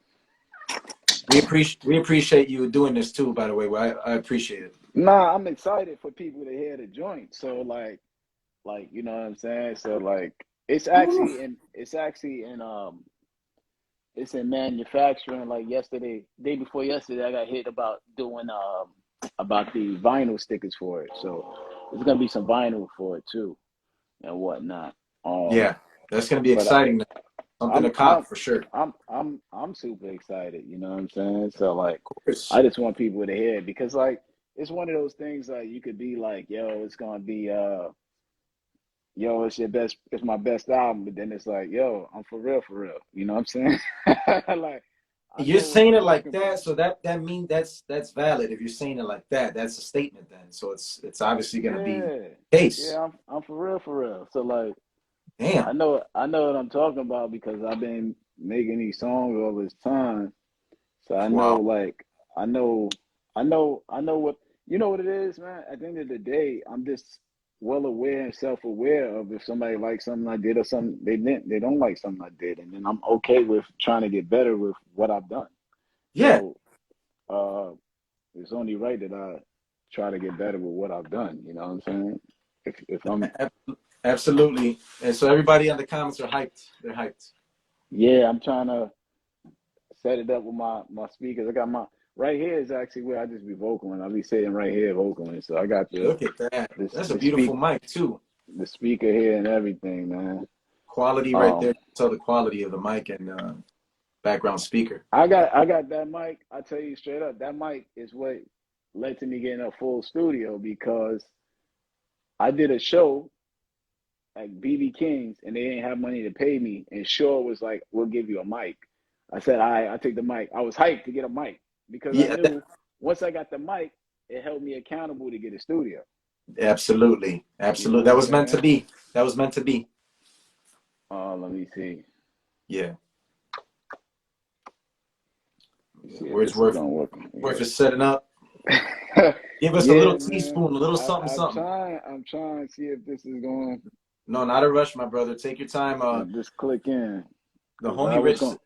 We appreciate you doing this too. By the way, I appreciate it. Nah, I'm excited for people to hear the joint. So like you know what I'm saying. So like Woo. it's actually in it's in manufacturing. Like yesterday, day before yesterday, I got hit about doing about the vinyl stickers for it. So there's gonna be some vinyl for it too and whatnot. Yeah, that's gonna be But exciting. Something I'm to cop I'm for sure. I'm super excited. You know what I'm saying? So like, Of course. I just want people to hear it because like it's one of those things like you could be like, yo, it's gonna be yo, it's my best album, but then it's like, yo, I'm for real, for real. You know what I'm saying? Like, I You're know what saying I'm it like working that, for. so that means that's valid. If you're saying it like that, that's a statement then. So it's obviously gonna be Yeah, the case. yeah, I'm for real, for real. So like, Damn. I know what I'm talking about because I've been making these songs all this time. So I know, Wow. like, I know what you know what it is, man. At the end of the day, I'm just well aware and self aware of if somebody likes something I did or something they don't like something I did, and then I'm okay with trying to get better with what I've done. Yeah. So uh, it's only right that I try to get better with what I've done. You know what I'm saying? If I'm Absolutely. And so everybody in the comments are hyped. They're hyped. yeah, I'm trying to set it up with my speakers. I got my right here is actually where I just be vocaling. I'll be sitting right here vocaling. So I got Look at that. That's a the beautiful mic too. the speaker here and everything, man. Quality right Um, there. Tell the quality of the mic and background speaker. I got that mic. I tell you straight up, that mic is what led to me getting a full studio because I did a show like BB King's and they didn't have money to pay me, and Shaw was like, "We'll give you a mic." I said, I take the mic." I was hyped to get a mic because I Yeah. knew once I got the mic, it held me accountable to get a studio. Absolutely. You know Absolutely. what That I'm was meant to saying? be. That was meant to be. Let me see. Yeah. Let me Yeah. see if this is Wordsworth. gonna work. Worth is setting up. Give us a Yeah, little man. teaspoon, a little something, I'm something. trying. I'm trying to see if this is going No, not a rush, my brother. Take your time. to just click in. The Cause I homie was Rich, going.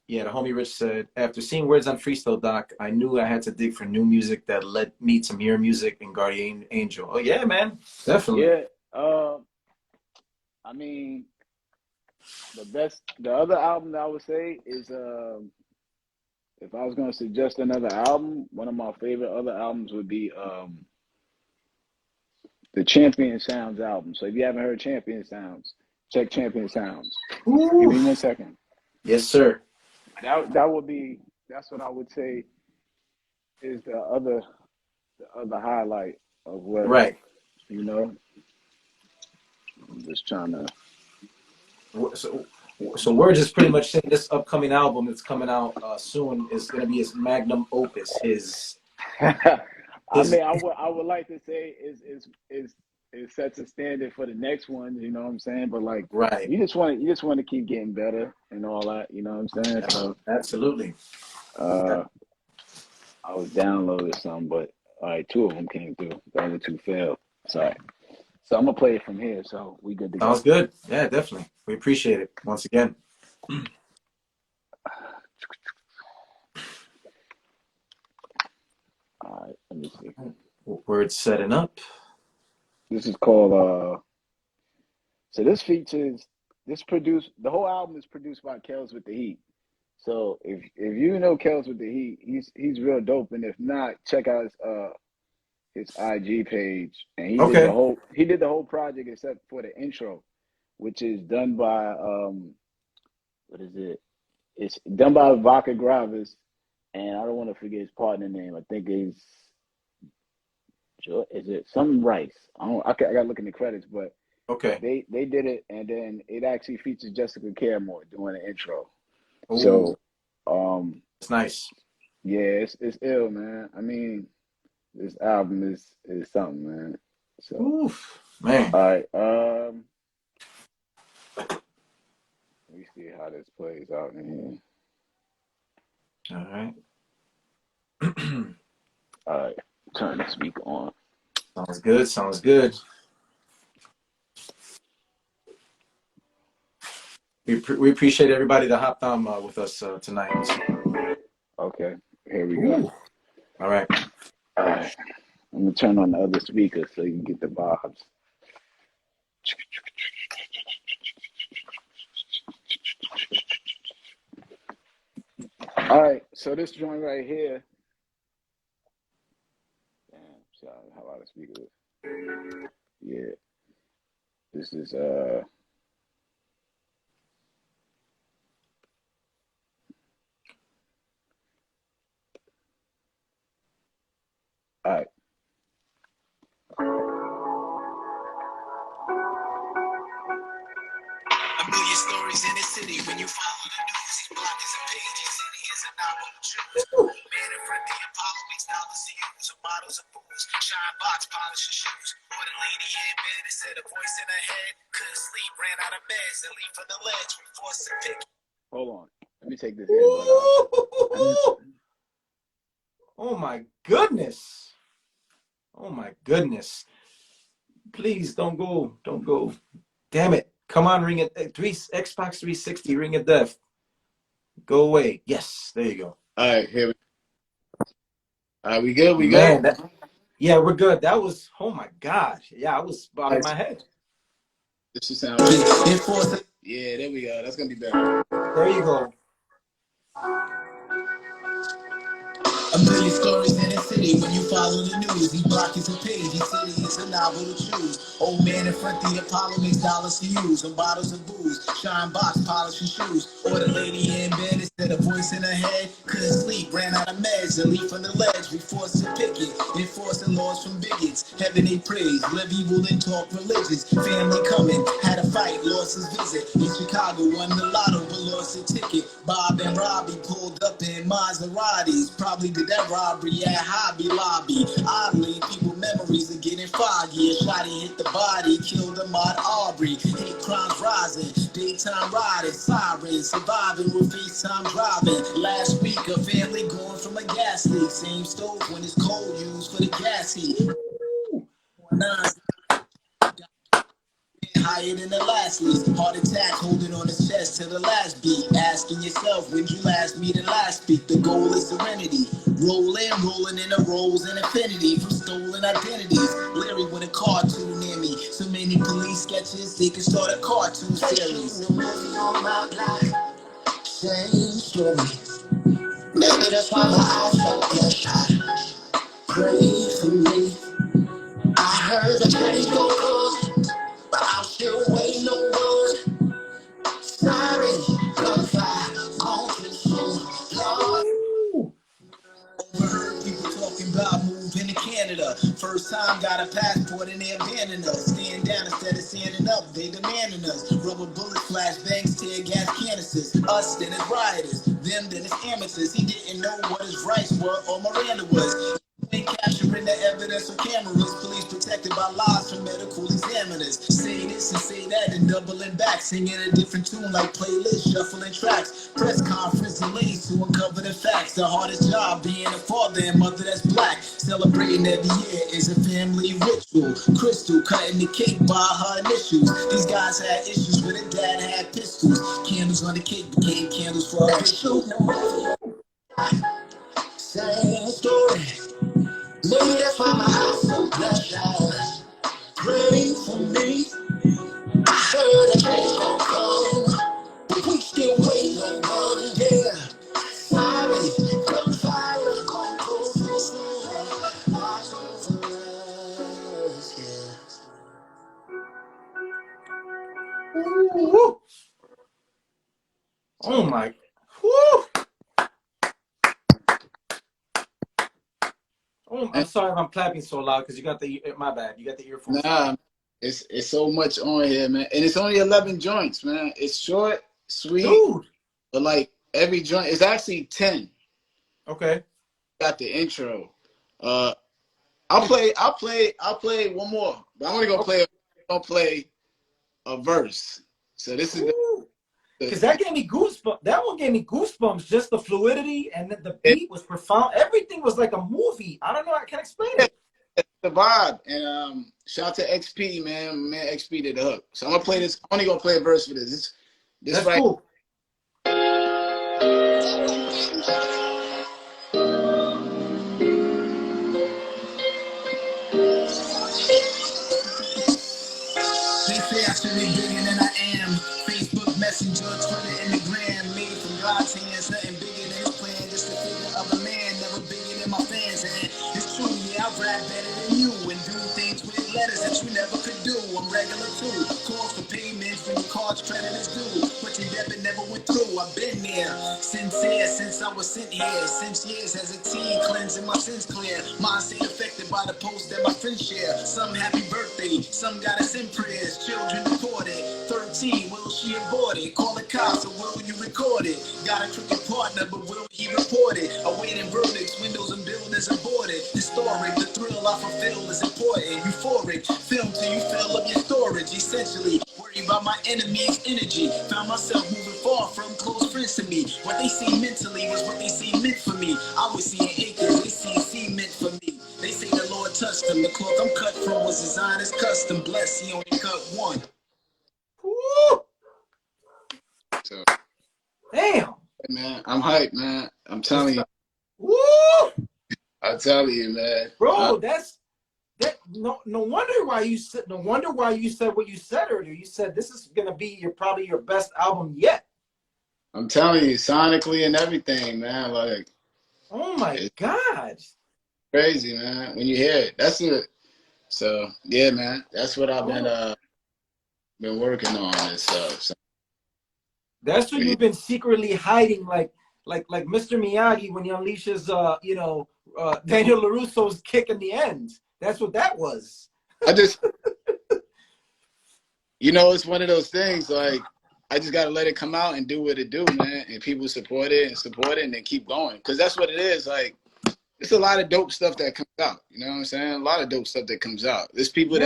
yeah, the homie Rich said, after seeing Words on Freestyle Doc, I knew I had to dig for new music that led me to Mirror Music and Guardian Angel. Oh yeah, man, definitely. Yeah. I mean, the other album that I would say is if I was gonna suggest another album, one of my favorite other albums would be the Champion Sounds album. So if you haven't heard Champion Sounds, check Champion Sounds. Give Ooh. me 1 second. Yes, sir. That would be that's what I would say is the other highlight of what Right. you know. I'm just trying to. So, so Words is pretty much saying this upcoming album that's coming out soon is going to be his magnum opus. I His mean, I would like to say is it sets a standard for the next one. You know what I'm saying? But like, right. you just want to keep getting better and all that. You know what I'm saying? So, Absolutely. uh, I was downloading some, but all right, two of them came through. The other two failed. Sorry. So I'm gonna play it from here. So we good to Sounds go. good. Yeah, definitely. We appreciate it once again. All right, let me see. Words setting up. This is called So this features this produced the whole album is produced by Kels with the Heat. So if you know Kels with the Heat, he's real dope. And if not, check out his IG page. And Okay. he did the whole project except for the intro, which is done by what is it? It's done by Vaca Gravis, and I don't want to forget his partner name. I think is it something Rice? I gotta look in the credits, but Okay. they did it, and then it actually features Jessica Caremore doing the intro. Ooh, So, it's nice. yeah, it's ill, man. I mean, this album is something, man. So, Oof, man. all right, let me see how this plays out in All right. here. All right, turn the speaker on. Sounds good. Sounds good. We appreciate everybody that hopped on with us tonight. Okay, here we go. Ooh. All right. All right, I'm gonna turn on the other speaker so you can get the vibes. All right, so this joint right here. Damn, sorry, how loud the speaker is. Yeah, this is all right. A million stories in the city when you follow the news. These blockers and pages. City is an album of truth. Man in front of the Apollo makes dollars to use. Some bottles of booze. Shine box, polish your shoes. Or the lady in bed instead of voice in her head. Couldn't sleep, ran out of meds and leave from the ledge. We forced to pick. Hold on. Let me take this input out. Oh my goodness. Oh my goodness. Please don't go. Don't go. Damn it. Come on, ring it. Xbox 360, ring of death. Go away. Yes, there you go. All right, here we we good? We good? Man, yeah, we're good. That was, oh my God. Yeah, I was bobbing my head. This should sound right. Yeah, there we go. That's gonna be better. There you go. A million stories in the city when you follow the news. These blockers and pages, city is a novel to choose. Old man in front of the Apollo makes dollars to use. Some bottles of booze, shine box, polish your shoes. Or the lady in bed instead a voice in her head, couldn't sleep, ran out of meds, a leaf on the ledge, we forced to pick it, enforcing laws from bigots, heaven they praise, live evil and talk religious, family coming, had a fight, lost his visit, in Chicago won the lotto but lost a ticket, Bob and Robbie pulled up in Maseratis, probably did that robbery at Hobby Lobby, oddly, people memories are getting foggy, a shotty hit the body, killed Ahmaud Arbery, hate crimes rising, daytime riding, sirens, surviving with FaceTime driving. Last week, a family going from a gas leak. Same stove when it's cold, used for the gas heat. Higher than the last lease. Heart attack holding on his chest to the last beat. Asking yourself, when you last meet and last speak? The goal is serenity. Rolling in a rolls and infinity from stolen identities. Larry with a cartoon near me. So many police sketches, they can start a cartoon series. Same story. Maybe that's why my eyes so bloodshot. Pray for me. I heard the change go on, but I'm still waiting on one. Sorry, gunfire, on too soon. Lord. Overheard people talking about moving to Canada. First time got a passport and they abandoned us. Stand down instead of standing up, they demanding us. Rubber bullets, flashbangs, tear gas canisters. Us, then it's rioters. Them, then it's amateurs. He didn't know what his rights were or Miranda was. Ain't capturing the evidence on cameras. Police protected by laws from medical examiners. Say this and say that and doubling back. Singing a different tune like playlists, shuffling tracks. Press conference delays to uncover the facts. The hardest job being a father and mother that's black. Celebrating every year is a family ritual. Crystal cutting the cake by her initials. These guys had issues with a dad had pistols. Candles on the cake became candles for a ritual. Same story. Maybe that's why my eyes so bloodshot. Pray for me. I heard a change gon' come, but we still waiting on one. Yeah, sorry, gunfire gon' go so slow. Watch over us, yeah. Woo. Oh my. Woo. Oh, I'm sorry if I'm clapping so loud because you got the, my bad, you got the earphones. Nah, it's so much on here, man. And it's only 11 joints, man. It's short, sweet, dude. But like every joint, it's actually 10. Okay. Got the intro. I'll play one more. But I'm only gonna play a verse. So this is because that gave me goosebumps. That one gave me goosebumps. Just the fluidity and the beat was profound. Everything was like a movie. I don't know. I can't explain it. It's the vibe. And shout out to XP, man. Man, XP did the hook. So I'm gonna play this. I'm only gonna play a verse for this. This That's right. cool. They say I should be bigger than I am. Facebook Messenger, Twitter, and the gram. Made from God's hands, nothing bigger than his plan. Just the figure of a man, never bigger than my fans. And it's true, yeah, I rap better than you and do things with letters that you never could do. I'm regular too. Calls for payments when your cards credit is due. But your debit never went through. I've been there. Sincere since I was sent here. Since years as a teen, cleansing my sins clear. Mindset affected by the post that my friends share. Some happy birthday, some got us in prayers. Children deported. 13, will she abort it? Call the cops or will you record it? Got a crooked partner, but will he report it? Awaiting verdicts, windows and buildings aborted. Historic, the thrill I fulfill is important. Euphoric, film till you fill up your storage. Essentially, worry about my enemy's energy. Found myself moving far from close friends to me. What they see mentally was what they see meant for me. I was seeing acres, they see cement for me. They say the Lord touched them. The cloth I'm cut from was designed as custom. Bless, he only cut one. Woo! So, damn. Man, I'm hyped, man. I'm telling you. Woo! I'm telling you, man. Bro, that's no wonder why you said what you said earlier. You said this is gonna be probably your best album yet. I'm telling you, sonically and everything, man. Like, oh my God. Crazy, man. When you hear it. That's it. So yeah, man. That's what I've been working on and stuff. So, that's what you've been secretly hiding, like like Mr. Miyagi when he unleashes Daniel LaRusso's kick in the end. That's what that was. I just, it's one of those things, like, I just got to let it come out and do what it do, man. And people support it and then keep going. Because that's what it is. Like, it's a lot of dope stuff that comes out. You know what I'm saying? A lot of dope stuff that comes out. There's people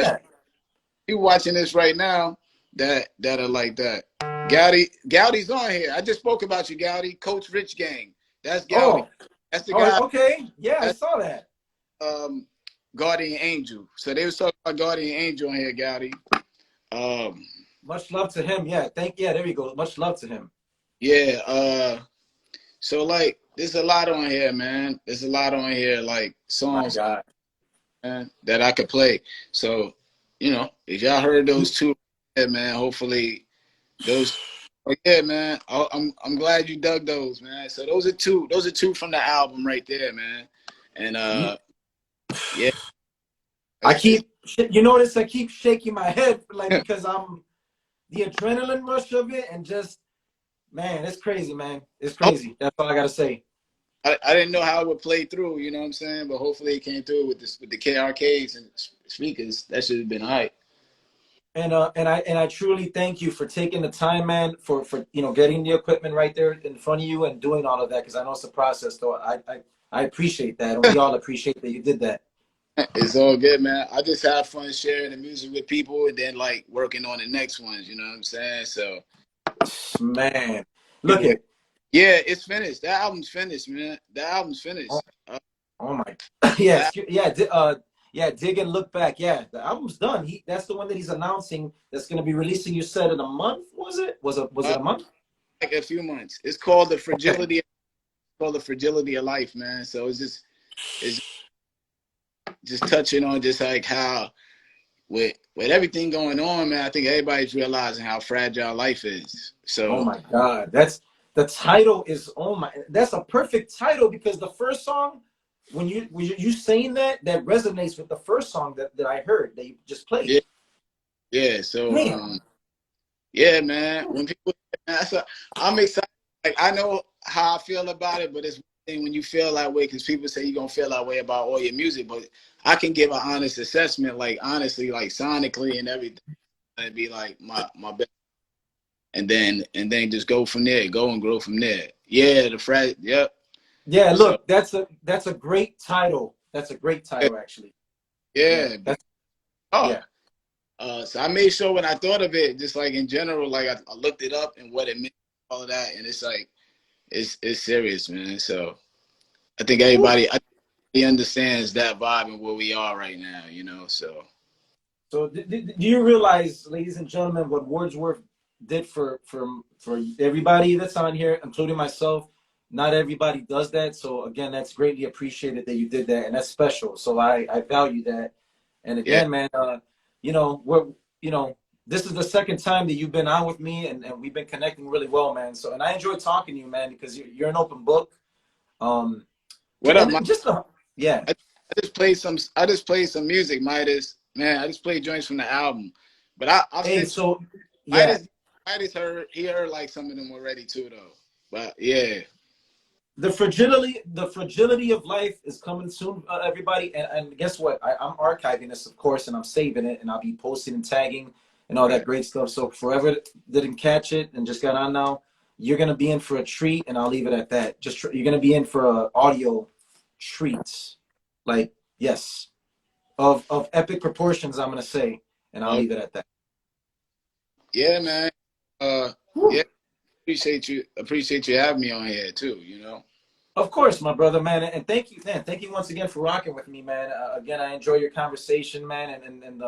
people watching this right now that are like that. Gowdy's on here. I just spoke about you, Gowdy. Coach Rich Gang. That's Gowdy. That's the guy. Okay. Yeah, I saw that. Guardian Angel. So they was talking about Guardian Angel on here, Gowdy. Much love to him. Yeah, there we go. Much love to him. Yeah. So like, there's a lot on here, man. There's a lot on here, like songs, man, that I could play. So, if y'all heard those two, man, hopefully those. Yeah, man. I'm glad you dug those, man. So those are two from the album right there, man. And yeah. You notice I keep shaking my head, like, because I'm the adrenaline rush of it, and just, man, it's crazy, man. It's crazy. That's all I gotta say. I didn't know how it would play through, you know what I'm saying? But hopefully it came through with the KRKs and speakers. That should have been all right. And I truly thank you for taking the time, man, for getting the equipment right there in front of you and doing all of that, because I know it's a process. So I appreciate that, and we all appreciate that you did that. It's all good, man. I just have fun sharing the music with people and then like working on the next ones, you know what I'm saying? So, man, look at. Yeah, it's finished. That album's finished, man. That album's finished. Oh my. Yeah, Dig and Look Back. Yeah, the album's done. That's the one that he's announcing that's going to be releasing, you said, in a month, was it? Was it a month? Like a few months. It's called the Fragility. Okay. Called the Fragility of Life, man. So it's just touching on just like how with everything going on, man, I think everybody's realizing how fragile life is. So oh my God. The title is that's a perfect title, because the first song, when you saying that resonates with the first song that I heard that you just played. Yeah. So yeah, man. When people, I'm excited. Like, I know how I feel about it, but it's one thing when you feel that way, because people say you're gonna feel that way about all your music, but I can give an honest assessment, like honestly, like sonically and everything. It'd be like my best. And then just go from there, go and grow from there. Yeah, yep. Yeah, look, so, that's a great title. That's a great title, actually. Yeah. So I made sure when I thought of it, just like in general, like I looked it up and what it meant, all of that, and it's like it's serious, man. So I think everybody understands that vibe and where we are right now, So do you realize, ladies and gentlemen, what Wordsworth did for everybody that's on here, including myself? Not everybody does that. So again, that's greatly appreciated that you did that, and that's special. So I value that. And again, man, this is the second time that you've been on with me, and we've been connecting really well, man. So, and I enjoy talking to you, man, because you're an open book. What up, man? I just played some music, Midas. Man, I just played joints from the album. But Midas heard like some of them already too, though. But yeah. The fragility of life is coming soon, everybody. And guess what? I'm archiving this, of course, and I'm saving it, and I'll be posting and tagging and all that great stuff. So forever didn't catch it and just got on now, you're gonna be in for a treat, and I'll leave it at that. You're gonna be in for a audio treats, like, yes, of epic proportions, I'm gonna say, and I'll leave it at that. Yeah, man. Yeah. Appreciate you having me on here too, Of course, my brother, man, and thank you, man. Thank you once again for rocking with me, man. Again, I enjoy your conversation, man, and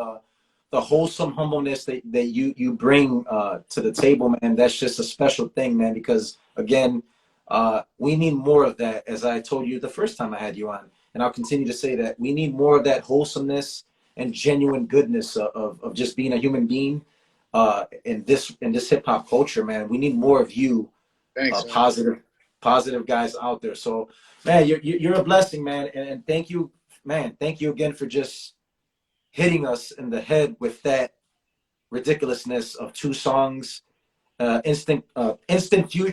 the wholesome humbleness that you bring to the table, man. That's just a special thing, man, because again, we need more of that, as I told you the first time I had you on, and I'll continue to say that we need more of that wholesomeness and genuine goodness of just being a human being. In this hip hop culture, man, we need more of you. Thanks, positive guys out there. So, man, you're a blessing, man, and thank you, man. Thank you again for just hitting us in the head with that ridiculousness of 2 songs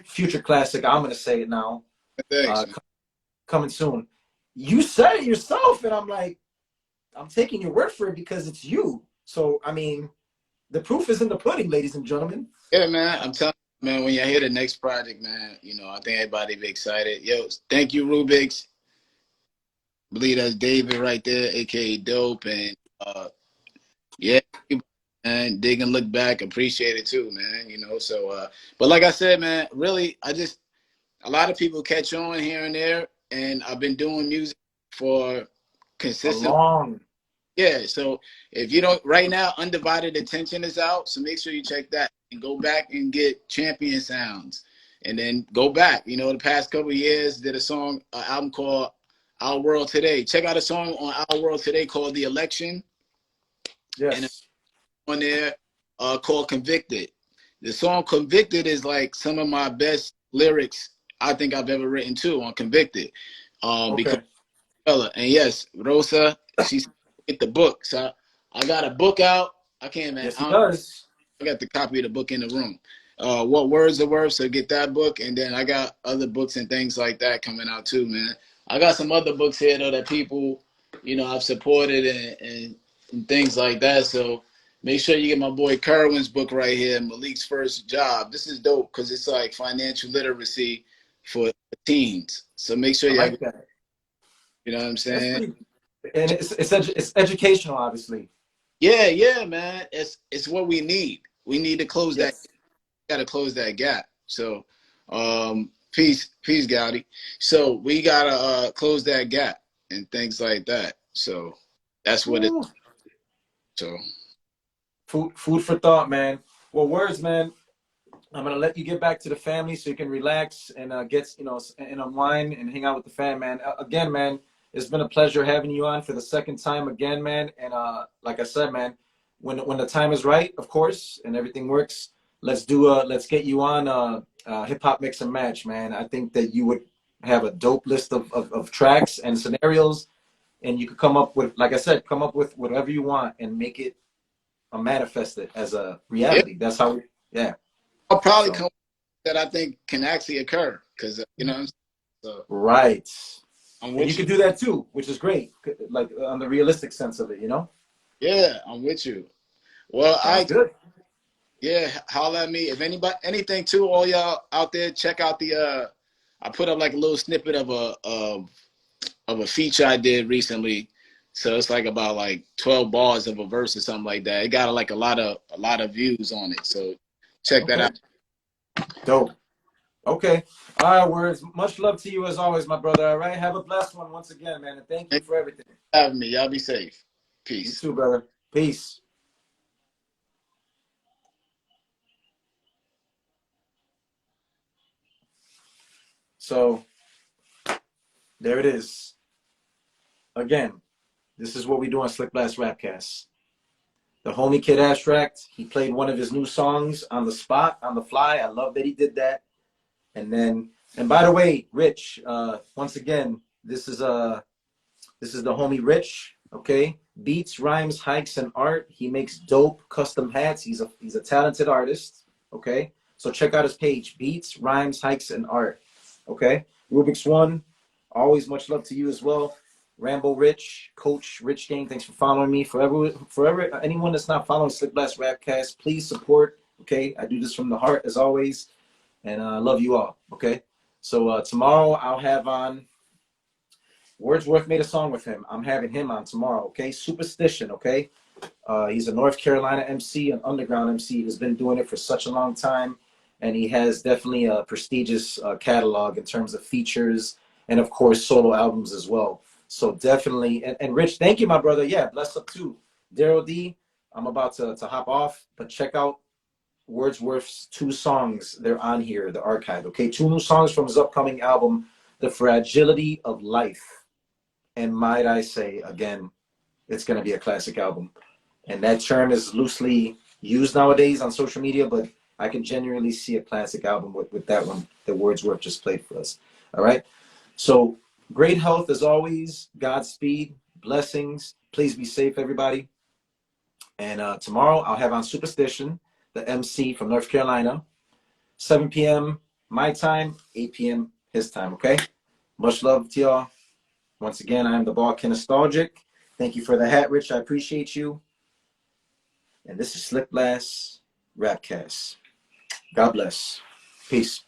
future classic. I'm gonna say it now. Thanks, man. Coming soon. You said it yourself, and I'm like, I'm taking your word for it because it's you. So I mean, the proof is in the pudding, ladies and gentlemen. Yeah, man. I'm telling you, man, when you hear the next project, man, you know, I think everybody be excited. Yo, thank you, Rubik's. I believe that's David right there, aka Dope. And yeah, and dig and look back, appreciate it too, man. You know, so but like I said, man, really a lot of people catch on here and there, and I've been doing music for A consistent. long. Yeah, so if you don't, right now, Undivided Attention is out, so make sure you check that and go back and get Champion Sounds, and then go back. You know, the past couple of years, did an album called Our World Today. Check out a song on Our World Today called The Election, and Yes. on there called Convicted. The song Convicted is like some of my best lyrics I think I've ever written too on Convicted. Because Okay. and yes, Rosa, she's get the book. So I got a book out. I can't, man. Yes, he does. I got the copy of the book in the room. What Words Are Worth, so get that book. And then I got other books and things like that coming out too, man. I got some other books here though that people, you know, I've supported and things like that. So make sure you get my boy Kerwin's book right here, Malik's First Job. This is dope because it's like financial literacy for teens. So make sure I you have, like that. you know what I'm That's saying? pretty. And it's educational, obviously. Yeah, man. It's what we need. We need to close that. Yes. Got to close that gap. So, peace, Gowdy. So we gotta close that gap and things like that. So that's what it. Ooh. So Food for thought, man. Well, words, man. I'm gonna let you get back to the family so you can relax and and unwind and hang out with the fam, man. Again, man, it's been a pleasure having you on for the second time again, man. And like I said, man, when the time is right, of course, and everything works, let's get you on hip hop mix and match, man. I think that you would have a dope list of tracks and scenarios, and you could come up with, like I said, come up with whatever you want and make it manifest it as a yeah, reality. That's how, yeah. I'll probably So. come that I think can actually occur because you know. What I'm saying? So Right. I'm And you with you. could do that too, which is great. Like on the realistic sense of it, you know? Yeah, I'm with you. Well, Sounds good. yeah, holla at me if anybody anything too. All y'all out there, check out the. I put up like a little snippet of a feature I did recently. So it's like about like 12 bars of a verse or something like that. It got like a lot of views on it. So check that Okay. out. Dope. Okay. All right, words. Much love to you as always, my brother. All right. Have a blessed one once again, man. And thank you Thanks for everything. for having me. Y'all be safe. You Peace. too, brother. Peace. So there it is. Again, this is what we do on SlickBlast RapCast. The homie Kid Abstract, he played one of his new songs on the spot, on the fly. I love that he did that. And by the way, Rich, once again, this is the homie Rich, okay? Beats, rhymes, hikes, and art. He makes dope custom hats. He's a talented artist, okay? So check out his page, Beats, Rhymes, Hikes, and Art, okay? Rubik's One, always much love to you as well. Rambo Rich, Coach Rich Gang, thanks for following me. Forever, anyone that's not following SlickBlast RapCast, please support, okay? I do this from the heart as always, and I love you all, okay? So tomorrow I'll have on Wordsworth made a song with him. I'm having him on tomorrow, okay? Superstition, okay? He's a North Carolina MC, an underground MC. He's been doing it for such a long time, and he has definitely a prestigious catalog in terms of features and, of course, solo albums as well. So definitely, and Rich, thank you, my brother. Yeah, bless up too. Daryl D, I'm about to hop off, but check out Wordsworth's two songs. They're on here, the archive, okay? Two new songs from his upcoming album, The Fragility of Life. And might I say, again, it's going to be a classic album. And that term is loosely used nowadays on social media, but I can genuinely see a classic album with that one that Wordsworth just played for us. All right. So great health as always. Godspeed. Blessings. Please be safe, everybody. And tomorrow I'll have on Superstition, the MC from North Carolina. 7 p.m. my time, 8 p.m. his time, okay? Much love to y'all. Once again, I am the Balkan Nostalgic. Thank you for the hat, Rich. I appreciate you. And this is SlickBlast RapCast. God bless. Peace.